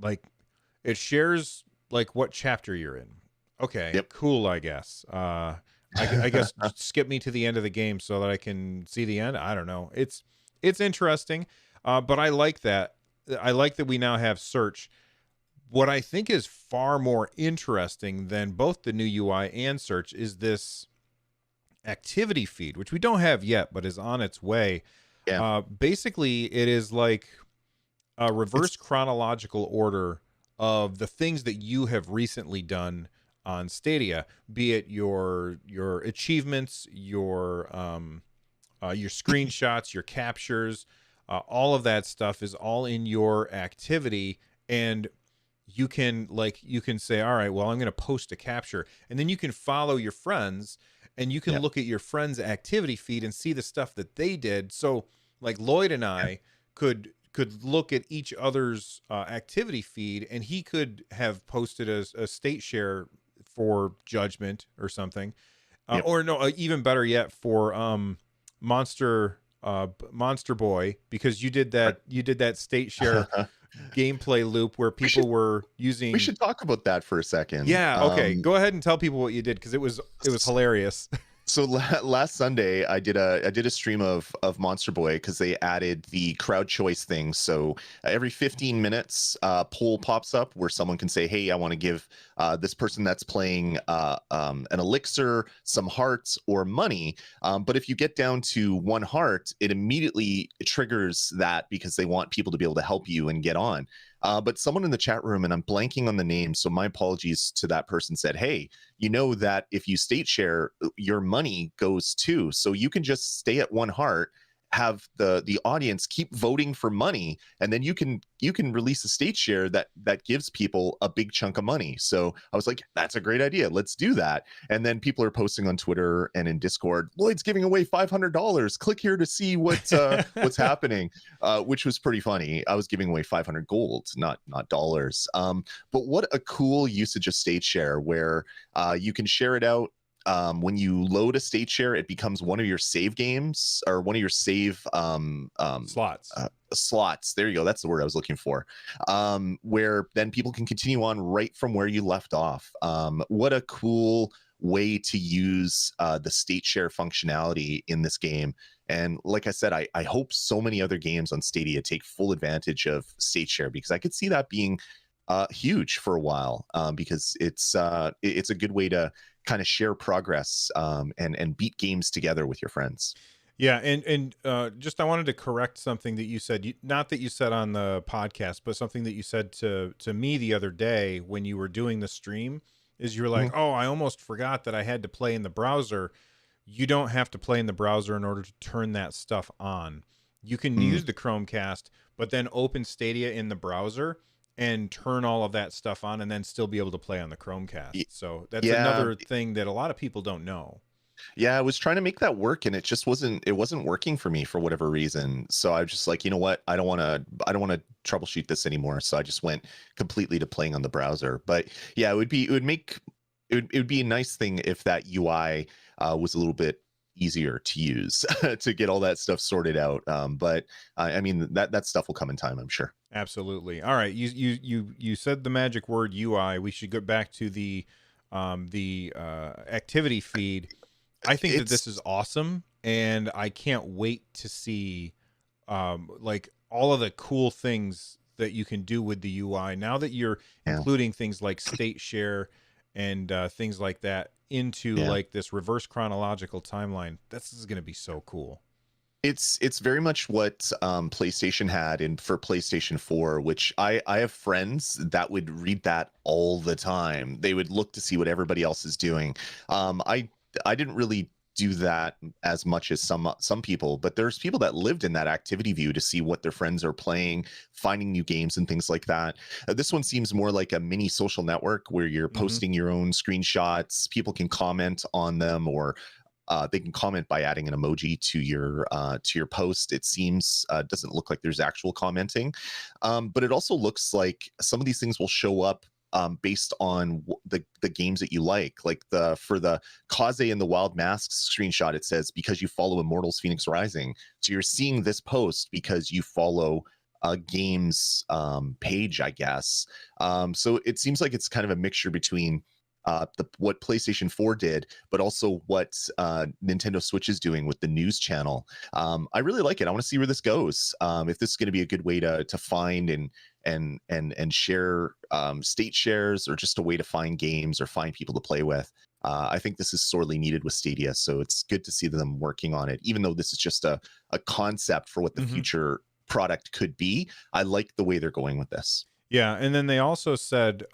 like, it shares like what chapter you're in. Okay, Yep. cool, I guess. I guess skip me to the end of the game so that I can see the end. I don't know. It's interesting, but I like that. I like that we now have search. What I think is far more interesting than both the new UI and search is this activity feed, which we don't have yet, but is on its way. Yeah. Basically, it is like a reverse It's chronological order of the things that you have recently done on Stadia, be it your achievements, your screenshots, your captures, all of that stuff is all in your activity, and you can say, all right, well, I'm going to post a capture, and then you can follow your friends, and you can yeah. look at your friends' activity feed and see the stuff that they did. So, like, Lloyd and I could look at each other's activity feed, and he could have posted a state share for judgment or something, Yep. or no, even better yet, for Monster Boy, because you did that state share gameplay loop where we should people were we using. should talk about that for a second. Yeah, okay, go ahead and tell people what you did, because it was hilarious. So last Sunday, I did a stream of Monster Boy because they added the crowd choice thing. So every 15 minutes, poll pops up where someone can say, "Hey, I want to give this person that's playing an elixir, some hearts, or money." But if you get down to one heart, it immediately triggers that because they want people to be able to help you and get on. But someone in the chat room, and I'm blanking on the name, so my apologies to that person, said, "Hey, you know that if you state share, your money goes too. So you can just stay at one heart, have the audience keep voting for money, and then you can release a state share that gives people a big chunk of money." So I was like, that's a great idea. Let's do that. And then people are posting on Twitter and in Discord, Lloyd's giving away $500. Click here to see what's happening, which was pretty funny. I was giving away 500 gold, not dollars. But what a cool usage of state share where you can share it out. When you load a state share, it becomes one of your save games or one of your save Slots. slots. There you go. That's the word I was looking for. Where then people can continue on right from where you left off. What a cool way to use the state share functionality in this game. And like I said, I hope so many other games on Stadia take full advantage of state share, because I could see that being huge for a while, because it's a good way to kind of share progress, and beat games together with your friends. Yeah, and just I wanted to correct something that you said. Not that you said on the podcast, but something that you said to me the other day when you were doing the stream. Is you were like, Mhm. "Oh, I almost forgot that I had to play in the browser." You don't have to play in the browser in order to turn that stuff on. You can Mm. use the Chromecast, but then open Stadia in the browser and turn all of that stuff on, and then still be able to play on the Chromecast. Y- So that's Yeah, another thing that a lot of people don't know. yeah, I was trying to make that work, and it wasn't working for me for whatever reason. So I was just like, you know what? I don't want to troubleshoot this anymore. So I just went completely to playing on the browser. But yeah, it would be a nice thing if that UI was a little bit easier to use to get all that stuff sorted out. But I mean, that stuff will come in time, I'm sure. Absolutely. All right. You said the magic word UI. We should go back to the activity feed. I think that this is It's awesome, and I can't wait to see like all of the cool things that you can do with the UI now that you're Yeah, including things like state share and things like that into yeah. like this reverse chronological timeline. This is going to be so cool. It's very much what PlayStation had in for PlayStation 4, which I have friends that would read that all the time. They would look to see what everybody else is doing. I didn't really do that as much as some people, but there's people that lived in that activity view to see what their friends are playing, finding new games and things like that. This one seems more like a mini social network where you're Hmm. posting your own screenshots. People can comment on them, or they can comment by adding an emoji to your post. It seems doesn't look like there's actual commenting, but it also looks like some of these things will show up based on the games that you like. Like the for the Kaze and the Wild Masks screenshot, it says because you follow Immortals Phoenix Rising. So you're seeing this post because you follow a games page, I guess. So it seems like it's kind of a mixture between what PlayStation 4 did, but also what Nintendo Switch is doing with the news channel. I really like it. I want to see where this goes. If this is going to be a good way to find and share state shares, or just a way to find games or find people to play with. I think this is sorely needed with Stadia, so it's good to see them working on it. Even though this is just a concept for what the Hmm. future product could be, I like the way they're going with this. Yeah, and then they also said,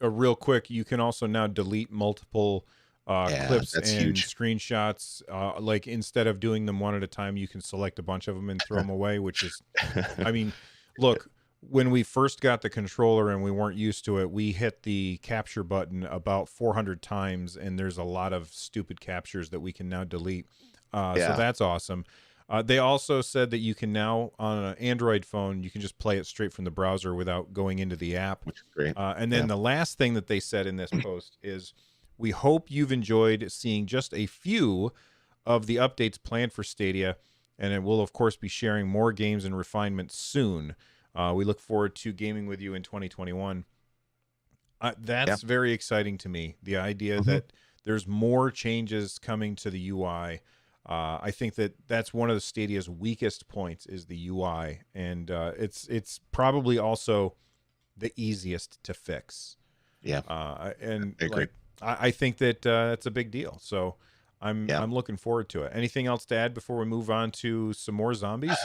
real quick, you can also now delete multiple Yeah, clips that's and huge. screenshots. Like instead of doing them one at a time, you can select a bunch of them and throw them away. Which is, I mean, look, when we first got the controller and we weren't used to it, we hit the capture button about 400 times, and there's a lot of stupid captures that we can now delete. So Yeah, that's awesome. They also said that you can now, on an Android phone, you can just play it straight from the browser without going into the app. which is great. And then Yeah. the last thing that they said in this post is, we hope you've enjoyed seeing just a few of the updates planned for Stadia, and it will, of course, be sharing more games and refinements soon. We look forward to gaming with you in 2021. Yeah. That's very exciting to me. The idea Mhm. that there's more changes coming to the UI. I think that that's one of the Stadia's weakest points is the UI, and it's probably also the easiest to fix. Yeah, And I agree. like I think that it's a big deal. So Yeah. I'm looking forward to it. Anything else to add before we move on to some more zombies?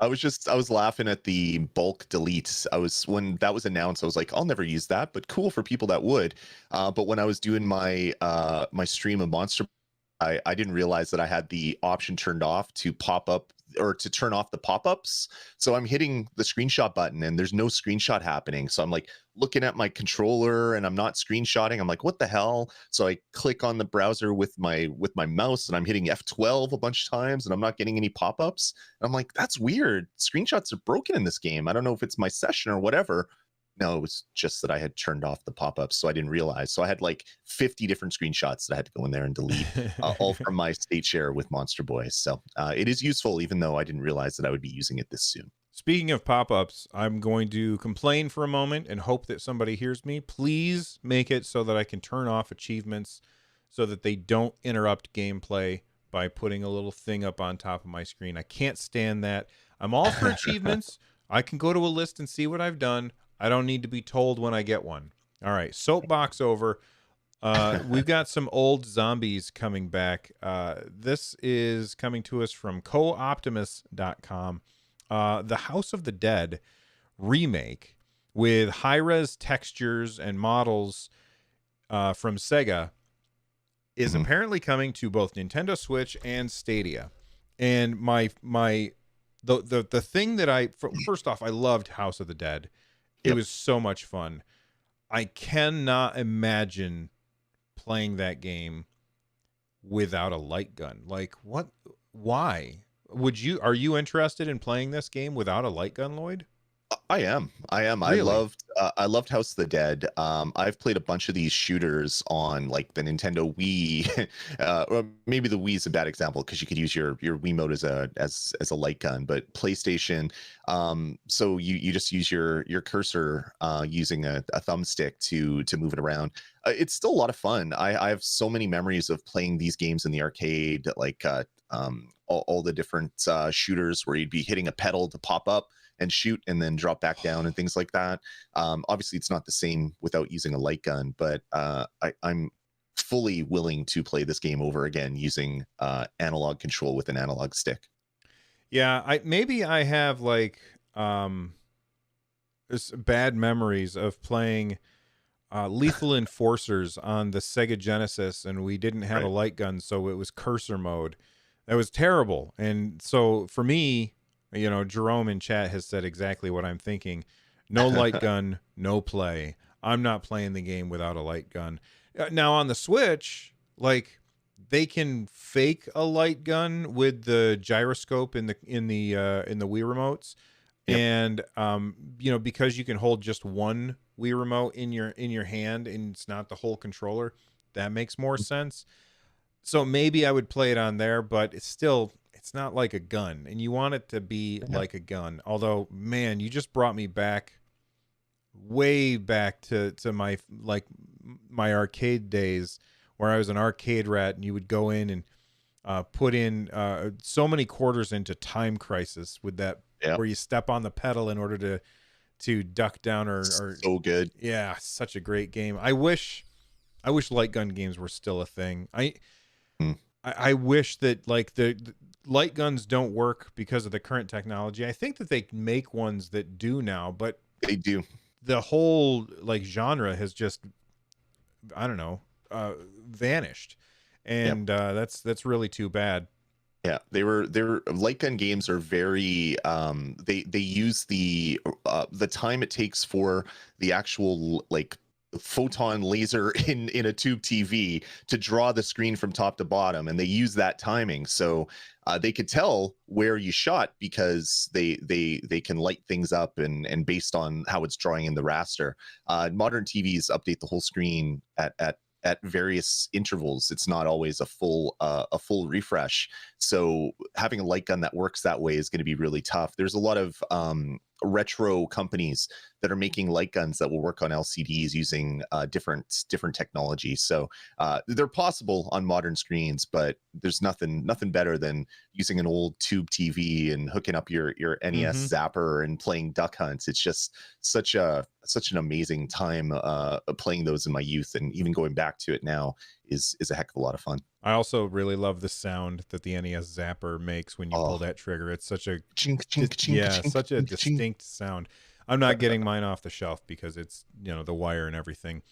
I was laughing at the bulk deletes. I was When that was announced, I was like, I'll never use that, but cool for people that would. But when I was doing my stream of Monster, I didn't realize that I had the option turned off to pop up or to turn off the pop-ups. So I'm hitting the screenshot button and there's no screenshot happening. So I'm like looking at my controller and I'm not screenshotting. I'm like, what the hell? So I click on the browser with my mouse and I'm hitting F12 a bunch of times and I'm not getting any pop-ups. And I'm like, that's weird. Screenshots are broken in this game. I don't know if it's my session or whatever. No, it was just that I had turned off the pop-ups, so I didn't realize. So I had like 50 different screenshots that I had to go in there and delete, all from my state share with Monster Boy. So it is useful, even though I didn't realize that I would be using it this soon. Speaking of pop-ups, I'm going to complain for a moment and hope that somebody hears me. Please make it so that I can turn off achievements so that they don't interrupt gameplay by putting a little thing up on top of my screen. I can't stand that. I'm all for achievements. I can go to a list and see what I've done. I don't need to be told when I get one. All right, soapbox over. We've got some old zombies coming back. This is coming to us from cooptimus.com. The House of the Dead remake with high-res textures and models from Sega is Mhm. apparently coming to both Nintendo Switch and Stadia. And the thing that first off, I loved House of the Dead. It Yep. was so much fun. I cannot imagine playing that game without a light gun. Like what? Why? Are you interested in playing this game without a light gun, Lloyd? I am. I am. Really? I loved House of the Dead. I've played a bunch of these shooters on like the Nintendo Wii, or maybe the Wii is a bad example because you could use your Wiimote as a light gun. But PlayStation, so you just use your cursor using a thumbstick to move it around. It's still a lot of fun. I have so many memories of playing these games in the arcade, like all the different shooters where you'd be hitting a pedal to pop up and shoot and then drop back down and things like that. Obviously, it's not the same without using a light gun, but I'm fully willing to play this game over again using analog control with an analog stick. Yeah, I have like bad memories of playing Lethal Enforcers on the Sega Genesis, and we didn't have a Right. light gun, so it was cursor mode. That was terrible. And so for me, Jerome in chat has said exactly what I'm thinking. No light gun, no play. I'm not playing the game without a light gun. Now on the Switch, like they can fake a light gun with the gyroscope in the Wii remotes, Yep. and because you can hold just one Wii remote in your hand and it's not the whole controller, that makes more sense. So maybe I would play it on there, but it's not like a gun, and you want it to be Yeah. like a gun. Although, man, you just brought me back, way back to my arcade days, where I was an arcade rat, and you would go in and put in so many quarters into Time Crisis with that, Yep. where you step on the pedal in order to duck down, or So good. yeah, such a great game. I wish light gun games were still a thing. Mm. I wish that like the light guns don't work because of the current technology. I think that they make ones that do now, but They do. the whole like genre has just, I don't know, vanished, Yep. and that's really too bad. Yeah, they were light gun games are very they use the time it takes for the actual like photon laser in a tube TV to draw the screen from top to bottom, and they use that timing, so they could tell where you shot because they can light things up, and based on how it's drawing in the raster. Modern TVs update the whole screen at various intervals. It's not always a full refresh. So having a light gun that works that way is going to be really tough. There's a lot of retro companies that are making light guns that will work on LCDs using different technology. So they're possible on modern screens, but there's nothing better than using an old tube TV and hooking up your NES Hmm. zapper and playing Duck Hunts. It's just such an amazing time playing those in my youth, and even going back to it now is a heck of a lot of fun. I also really love the sound that the NES zapper makes when you pull Oh, that trigger. It's such a chink chink chink chink such a chink chink. distinct sound. I'm not getting mine off the shelf because it's, the wire and everything.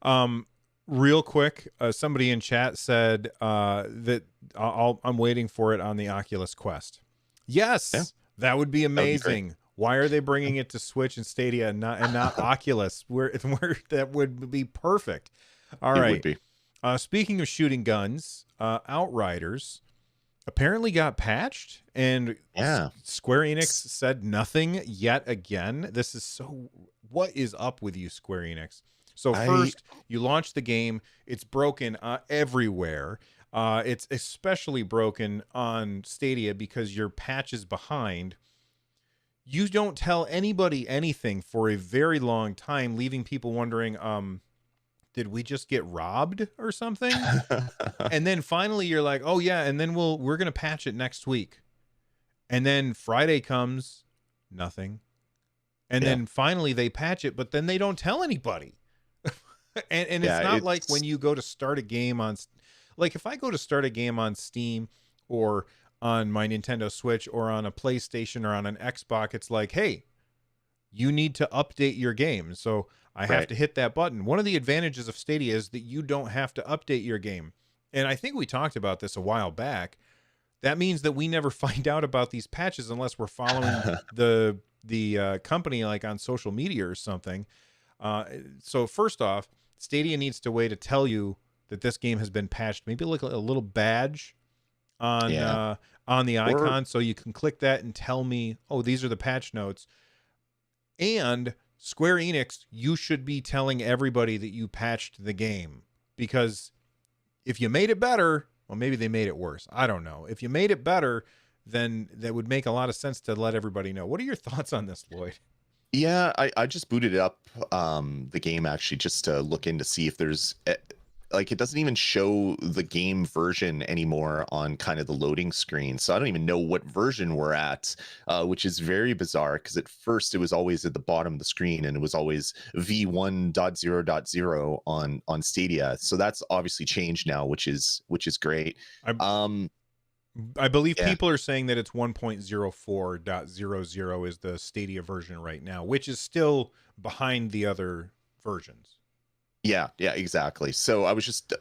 Um, Real quick, somebody in chat said that I'm waiting for it on the Oculus Quest. Yeah, Yes, that would be that would be great. amazing. Why are they bringing it to Switch and Stadia and not Oculus? Where that would be perfect. All It would right. be. Speaking of shooting guns, Outriders apparently got patched, and Yeah. Square Enix said nothing yet again. This is so. What is up with you, Square Enix? So I first, you launch the game. It's broken everywhere. It's especially broken on Stadia because your patch is behind. You don't tell anybody anything for a very long time, leaving people wondering, did we just get robbed or something? And then finally you're like, oh yeah, and then we're gonna patch it next week. And then Friday comes, nothing. And yeah. then finally they patch it, but then they don't tell anybody. And it's Yeah, not like when it's you go to start a game on, like if I go to start a game on Steam or on my Nintendo Switch or on a PlayStation or on an Xbox, it's like, hey, you need to update your game. So I have right. to hit that button. One of the advantages of Stadia is that you don't have to update your game. And I think we talked about this a while back. That means that we never find out about these patches unless we're following the company like on social media or something. So first off, Stadia needs to way to tell you that this game has been patched. Maybe like a little badge on Yeah. on the Or icon, so you can click that and tell me, oh, these are the patch notes. And Square Enix, you should be telling everybody that you patched the game, because if you made it better, well, maybe they made it worse. I don't know. If you made it better, then that would make a lot of sense to let everybody know. What are your thoughts on this, Lloyd? yeah, I just booted up the game actually just to look in to see if there's like it doesn't even show the game version anymore on kind of the loading screen. So I don't even know what version we're at, which is very bizarre because at first it was always at the bottom of the screen and it was always V1.0.0 on Stadia. So that's obviously changed now, which is great. I Um I believe yeah, people are saying that it's 1.04.00 is the Stadia version right now, which is still behind the other versions. Yeah, exactly. So I was just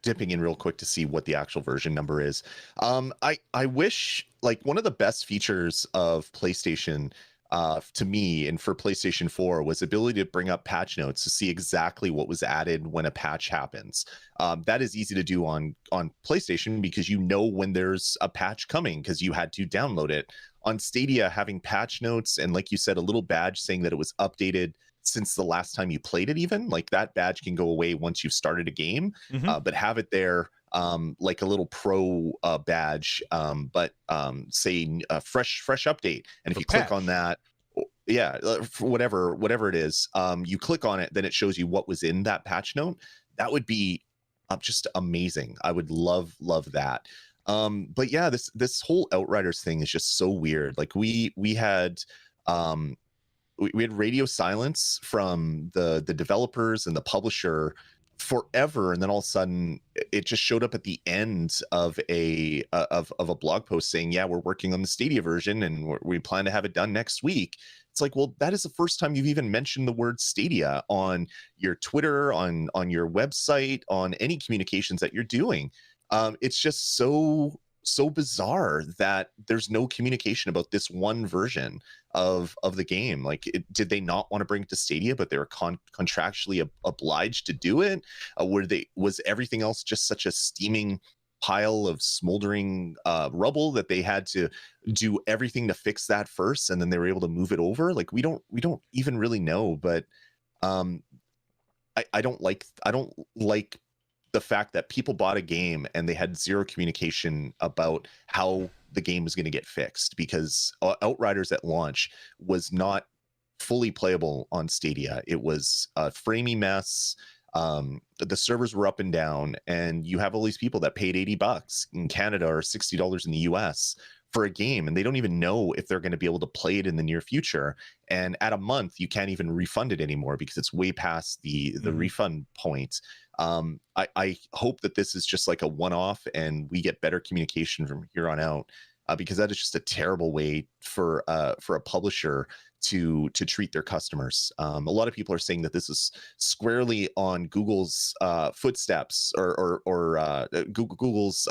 dipping in real quick to see what the actual version number is. I wish, like, one of the best features of PlayStation, to me, and for PlayStation 4, was the ability to bring up patch notes to see exactly what was added when a patch happens. That is easy to do on PlayStation because you know when there's a patch coming because you had to download it. On Stadia, having patch notes and, like you said, a little badge saying that it was updated since the last time you played it, even like that badge can go away once you've started a game, Hmm. but have it there, like a little pro badge, but say a fresh update, and if For you click on patch. that, yeah, for whatever it is, you click on it, then it shows you what was in that patch note. That would be just amazing. I would love that. But yeah, this whole Outriders thing is just so weird. Like we had um we had radio silence from the developers and the publisher forever, and then all of a sudden it just showed up at the end of a blog post saying, yeah, we're working on the Stadia version and we plan to have it done next week. It's like, well, that is the first time you've even mentioned the word Stadia on your Twitter, on your website, on any communications that you're doing. It's just so bizarre that there's no communication about this one version of the game. Like, did they not want to bring it to Stadia, but they were contractually obliged to do it? Was everything else just such a steaming pile of smoldering rubble that they had to do everything to fix that first, and then they were able to move it over? Like, we don't even really know. But um, I don't like the fact that people bought a game and they had zero communication about how the game was going to get fixed, because Outriders at launch was not fully playable on Stadia. It was a framey mess. The servers were up and down, and you have all these people that paid $80 in Canada or $60 in the US for a game, and they don't even know if they're going to be able to play it in the near future. And at a month, you can't even refund it anymore because it's way past the Hmm. refund point. I hope that this is just like a one-off and we get better communication from here on out, because that is just a terrible way for a publisher to treat their customers. A lot of people are saying that this is squarely on Google's footsteps, or Google's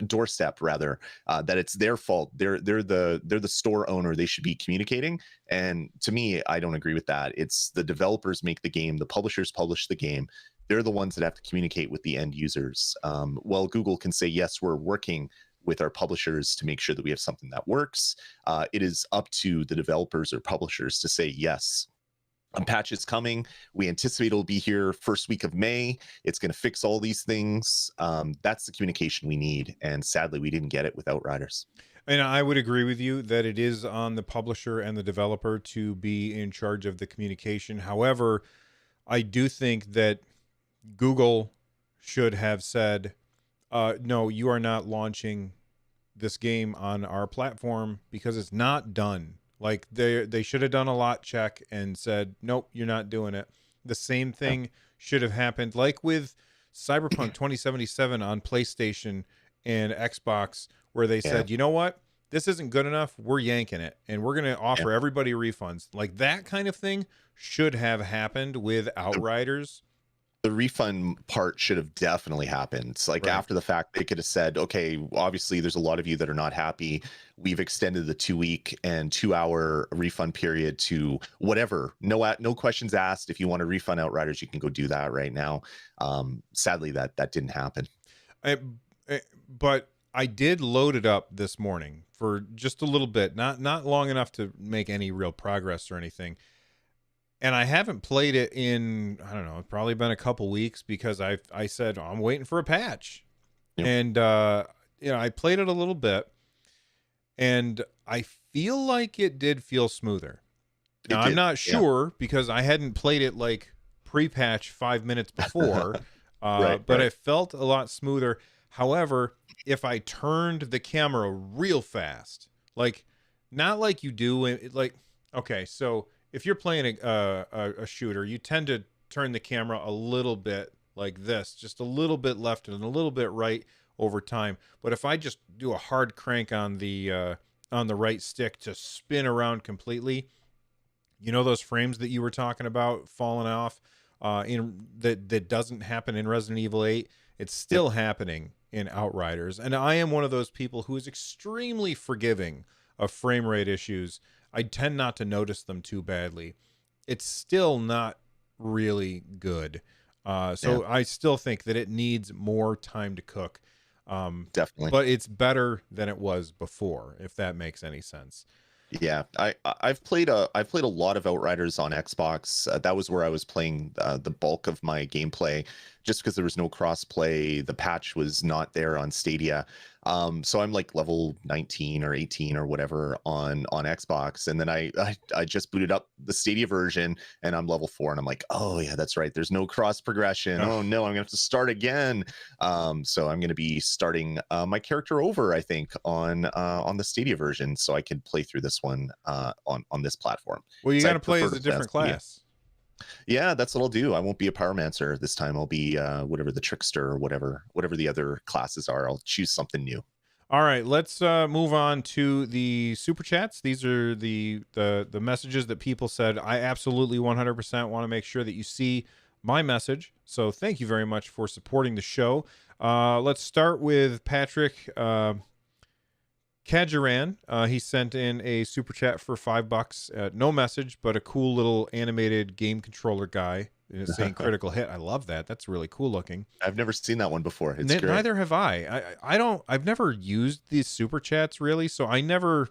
doorstep, rather. That it's their fault. They're the store owner. They should be communicating. And to me, I don't agree with that. It's the developers make the game, the publishers publish the game. They're the ones that have to communicate with the end users. Well, Google can say, yes, we're working with our publishers to make sure that we have something that works. It is up to the developers or publishers to say, yes, a patch is coming. We anticipate it'll be here first week of May. It's going to fix all these things. That's the communication we need. And sadly, we didn't get it with Outriders. And I would agree with you that it is on the publisher and the developer to be in charge of the communication. However, I do think that Google should have said, no, you are not launching this game on our platform because it's not done. Like they should have done a lot check and said, nope, you're not doing it. The same Yeah. thing should have happened, like with Cyberpunk 2077 on PlayStation and Xbox, where they Yeah. said, you know what? This isn't good enough. We're yanking it and we're going to Yeah. offer everybody refunds. Like that kind of thing should have happened with Outriders. The refund part should have definitely happened. It's like, Right. after the fact, they could have said, okay, obviously there's a lot of you that are not happy. We've extended the 2 week and 2 hour refund period to whatever. No questions asked. If you want to refund Outriders, you can go do that right now. Sadly, that didn't happen. I, but I did load it up this morning for just a little bit, not long enough to make any real progress or anything. And I haven't played it in, I don't know, it's probably been a couple weeks because I said, oh, I'm waiting for a patch. Yep. And I played it a little bit and I feel like it did feel smoother. Now It I'm did. not Yeah. sure because I hadn't played it like pre-patch 5 minutes before, Right. but Right. it felt a lot smoother. However, if I turned the camera real fast, like not like you do, like okay, so if you're playing a shooter, you tend to turn the camera a little bit like this, just a little bit left and a little bit right over time. But if I just do a hard crank on the right stick to spin around completely, you know those frames that you were talking about falling off? in that doesn't happen in Resident Evil 8. It's still happening in Outriders, and I am one of those people who is extremely forgiving of frame rate issues. I tend not to notice them too badly. It's still not really good. Yeah, So I still think that it needs more time to cook. definitely. But it's better than it was before, if that makes any sense. Yeah, I've played a lot of Outriders on Xbox. That was where I was playing the bulk of my gameplay, just because there was no crossplay. The patch was not there on Stadia. So I'm like level 19 or 18 or whatever on Xbox, and then I just booted up the Stadia version, and I'm level 4, and I'm like, oh yeah, that's right. There's no cross progression. Ugh. Oh no, I'm gonna have to start again. So I'm gonna be starting my character over, I think, on the Stadia version, so I can play through this one on this platform. Well, you So got I to play prefer as to a play on different Stadia. class. Yeah, that's what I'll do. I won't be a Pyromancer this time. I'll be whatever the Trickster or whatever the other classes are. I'll choose something new. All right, let's move on to the super chats. These are the messages that people said. I absolutely 100% want to make sure that you see my message. So thank you very much for supporting the show. Let's start with Patrick Kajaran. He sent in a super chat for $5. No message, but a cool little animated game controller guy saying critical hit. I love that. That's really cool looking. I've never seen that one before. It's great. Neither have I don't. I've never used these super chats really, so I never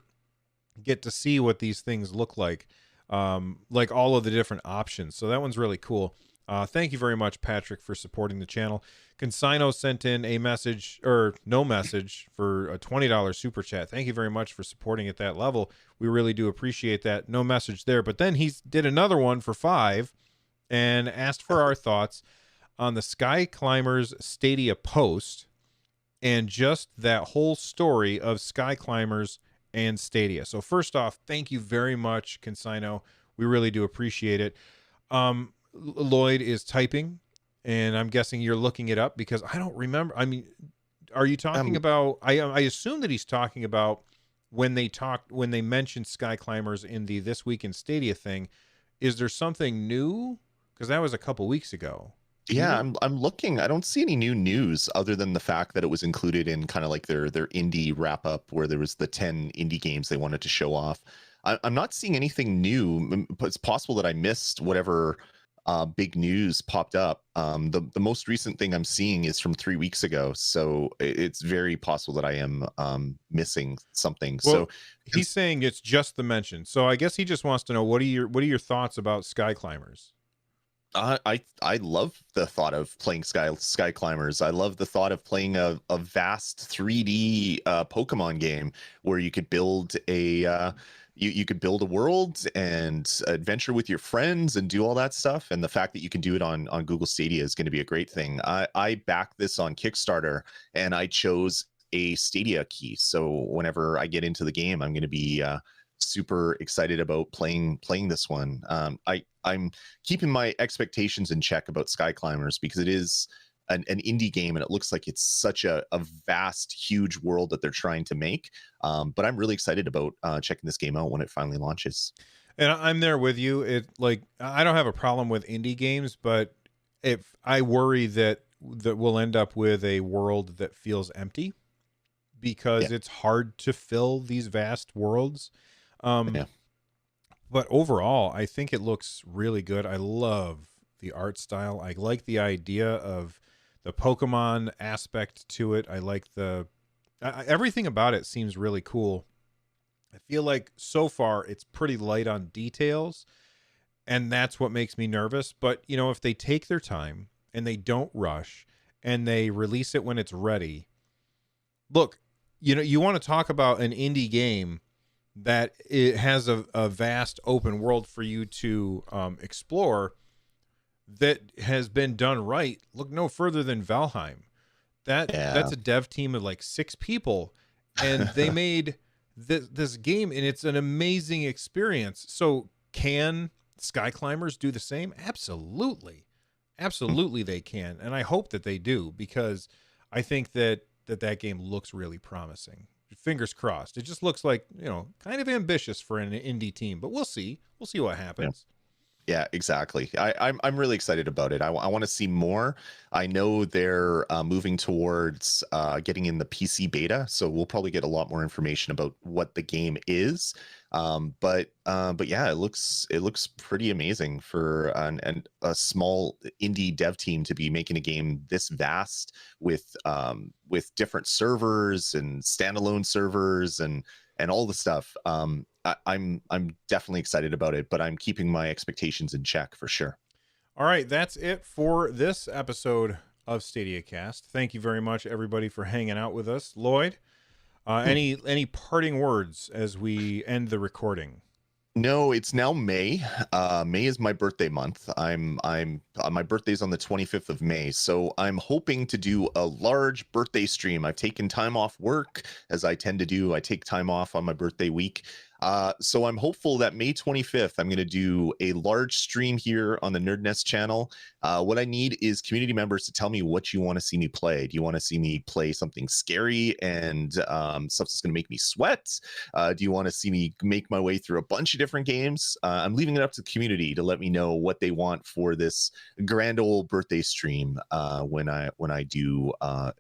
get to see what these things look like all of the different options. So that one's really cool. Thank you very much, Patrick, for supporting the channel. Consino sent in a message or no message for a $20 super chat. Thank you very much for supporting at that level. We really do appreciate that. No message there, but then he did another one for $5 and asked for our thoughts on the Sky Climbers Stadia post and just that whole story of Sky Climbers and Stadia. So first off, thank you very much, Consino. We really do appreciate it. Lloyd is typing, and I'm guessing you're looking it up because I don't remember. I mean, are you talking about? I assume that he's talking about when they mentioned Sky Climbers in the This Week in Stadia thing. Is there something new? Because that was a couple weeks ago. Yeah, I'm looking. I don't see any new news other than the fact that it was included in kind of like their indie wrap up where there was the 10 indie games they wanted to show off. I'm not seeing anything new, but it's possible that I missed whatever big news popped up. The most recent thing I'm seeing is from 3 weeks ago, so it's very possible that I am missing something. Well, So he's saying it's just the mention. So I guess he just wants to know what are your thoughts about Sky Climbers? I love the thought of playing Sky Climbers. I love the thought of playing a vast 3D Pokemon game where you could build you could build a world and adventure with your friends and do all that stuff. And the fact that you can do it on Google Stadia is going to be a great thing. I backed this on Kickstarter and I chose a Stadia key. So whenever I get into the game, I'm going to be super excited about playing this one. I'm keeping my expectations in check about Sky Climbers because it is an indie game and it looks like it's such a vast, huge world that they're trying to make. But I'm really excited about checking this game out when it finally launches. And I'm there with you. I don't have a problem with indie games, but if I worry that we'll end up with a world that feels empty because Yeah. it's hard to fill these vast worlds. Yeah. But overall, I think it looks really good. I love the art style. I like the idea of the Pokemon aspect to it. I like everything about it seems really cool. I feel like so far it's pretty light on details, and that's what makes me nervous. But, if they take their time and they don't rush and they release it when it's ready. Look, you want to talk about an indie game that it has a vast open world for you to explore that has been done right. Look no further than Valheim. That's a dev team of like 6 people, and they made this game, and it's an amazing experience. So can Sky Climbers do the same? Absolutely. Absolutely they can, and I hope that they do because I think that game looks really promising. Fingers crossed. It just looks like, kind of ambitious for an indie team, but we'll see. We'll see what happens. Yeah, exactly. I'm really excited about it. I want to see more. I know they're moving towards getting in the PC beta, so we'll probably get a lot more information about what the game is. But yeah, it looks pretty amazing for a small indie dev team to be making a game this vast with different servers and standalone servers and all the stuff. I'm definitely excited about it, but I'm keeping my expectations in check for sure. All right, that's it for this episode of Stadiacast. Thank you very much, everybody, for hanging out with us. Lloyd, Hmm. any parting words as we end the recording? No, it's now May. May is my birthday month. I'm my birthday's on the 25th of May, so I'm hoping to do a large birthday stream. I've taken time off work, as I tend to do. I take time off on my birthday week. So I'm hopeful that May 25th, I'm going to do a large stream here on the Nerd Nest channel. What I need is community members to tell me what you want to see me play. Do you want to see me play something scary and stuff that's going to make me sweat? Do you want to see me make my way through a bunch of different games? I'm leaving it up to the community to let me know what they want for this grand old birthday stream when I do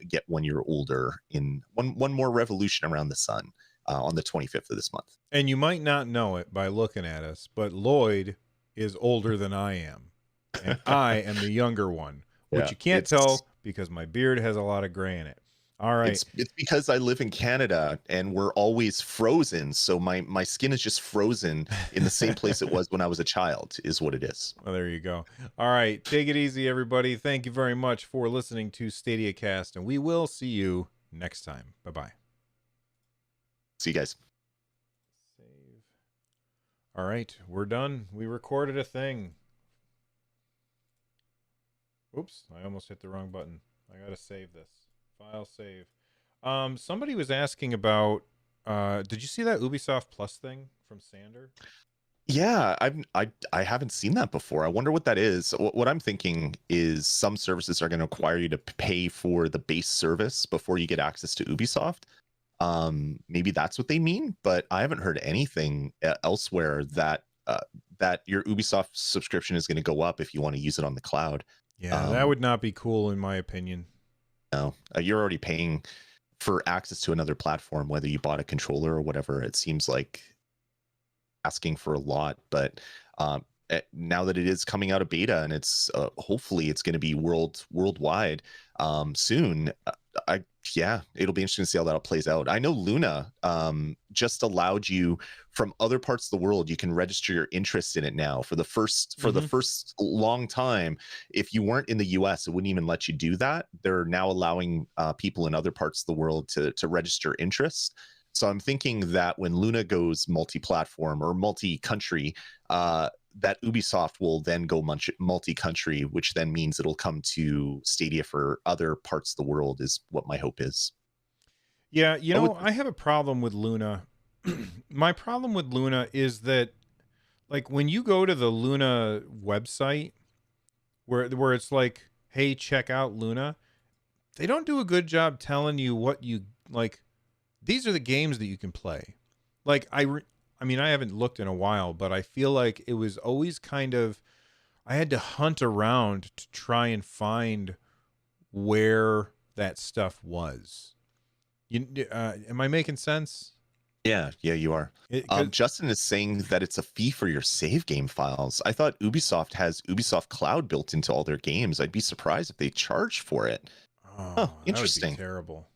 get 1 year older in one more revolution around the sun on the 25th of this month. And you might not know it by looking at us, but Lloyd is older than I am, and I am the younger one, which Yeah, you can't tell because my beard has a lot of gray in it. All right. it's because I live in Canada and we're always frozen, so my skin is just frozen in the same place it was when I was a child, is what it is. Well, there you go. All right. Take it easy, everybody. Thank you very much for listening to Stadiacast, and we will see you next time. Bye-bye. See you guys. Save. All right. We're done. We recorded a thing. Oops. I almost hit the wrong button. I got to save this. File save. Somebody was asking about, did you see that Ubisoft Plus thing from Sander? Yeah, I haven't seen that before. I wonder what that is. What I'm thinking is some services are going to require you to pay for the base service before you get access to Ubisoft. Maybe that's what they mean, but I haven't heard anything elsewhere that your Ubisoft subscription is going to go up if you want to use it on the cloud. Yeah, that would not be cool in my opinion. No, you're already paying for access to another platform, whether you bought a controller or whatever. It seems like asking for a lot, but now that it is coming out of beta and it's hopefully it's going to be worldwide soon. Yeah, it'll be interesting to see how that plays out. I know Luna just allowed you from other parts of the world. You can register your interest in it now for the first long time. If you weren't in the US, it wouldn't even let you do that. They're now allowing people in other parts of the world to register interest. So I'm thinking that when Luna goes multi-platform or multi-country, that Ubisoft will then go multi-country, which then means it'll come to Stadia for other parts of the world, is what my hope is. Yeah, I have a problem with Luna. My problem with Luna is that, like, when you go to the Luna website, where it's like, hey, check out Luna, they don't do a good job telling you what you like. These are the games that you can play. Like, I mean, I haven't looked in a while, but I feel like it was always kind of, I had to hunt around to try and find where that stuff was. Am I making sense? Yeah, you are. Justin is saying that it's a fee for your save game files. I thought Ubisoft has Ubisoft Cloud built into all their games. I'd be surprised if they charge for it. Oh, interesting. That would be terrible.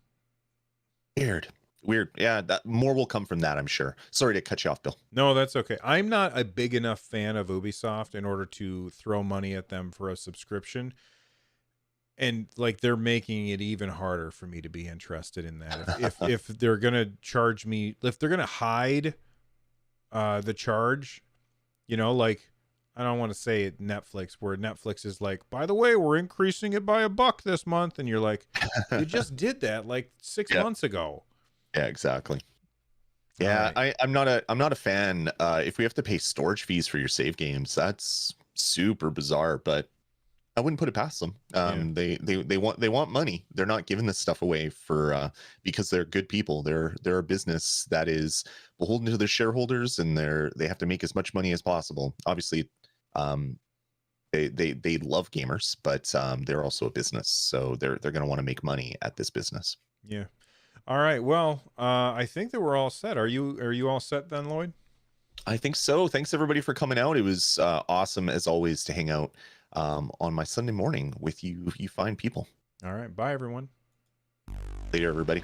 Weird. Yeah, that more will come from that, I'm sure. Sorry to cut you off, Bill. No, that's okay. I'm not a big enough fan of Ubisoft in order to throw money at them for a subscription. And like, they're making it even harder for me to be interested in that. If they're gonna charge me, if they're gonna hide the charge, like, I don't want to say it Netflix, where Netflix is like, by the way, we're increasing it by $1 this month, and you're like, you just did that like 6 months ago. Yeah, exactly. Yeah, right. I'm not a fan. If we have to pay storage fees for your save games, that's super bizarre, but I wouldn't put it past them. They want money. They're not giving this stuff away for because they're good people. They're a business that is beholden to their shareholders, and they have to make as much money as possible. Obviously, Um, they love gamers, but they're also a business, so they're going to want to make money at this business. Yeah. All right. Well, I think that we're all set. Are you all set then, Lloyd? I think so. Thanks everybody for coming out. It was awesome as always to hang out on my Sunday morning with you fine people. All right. Bye, everyone. Later, everybody.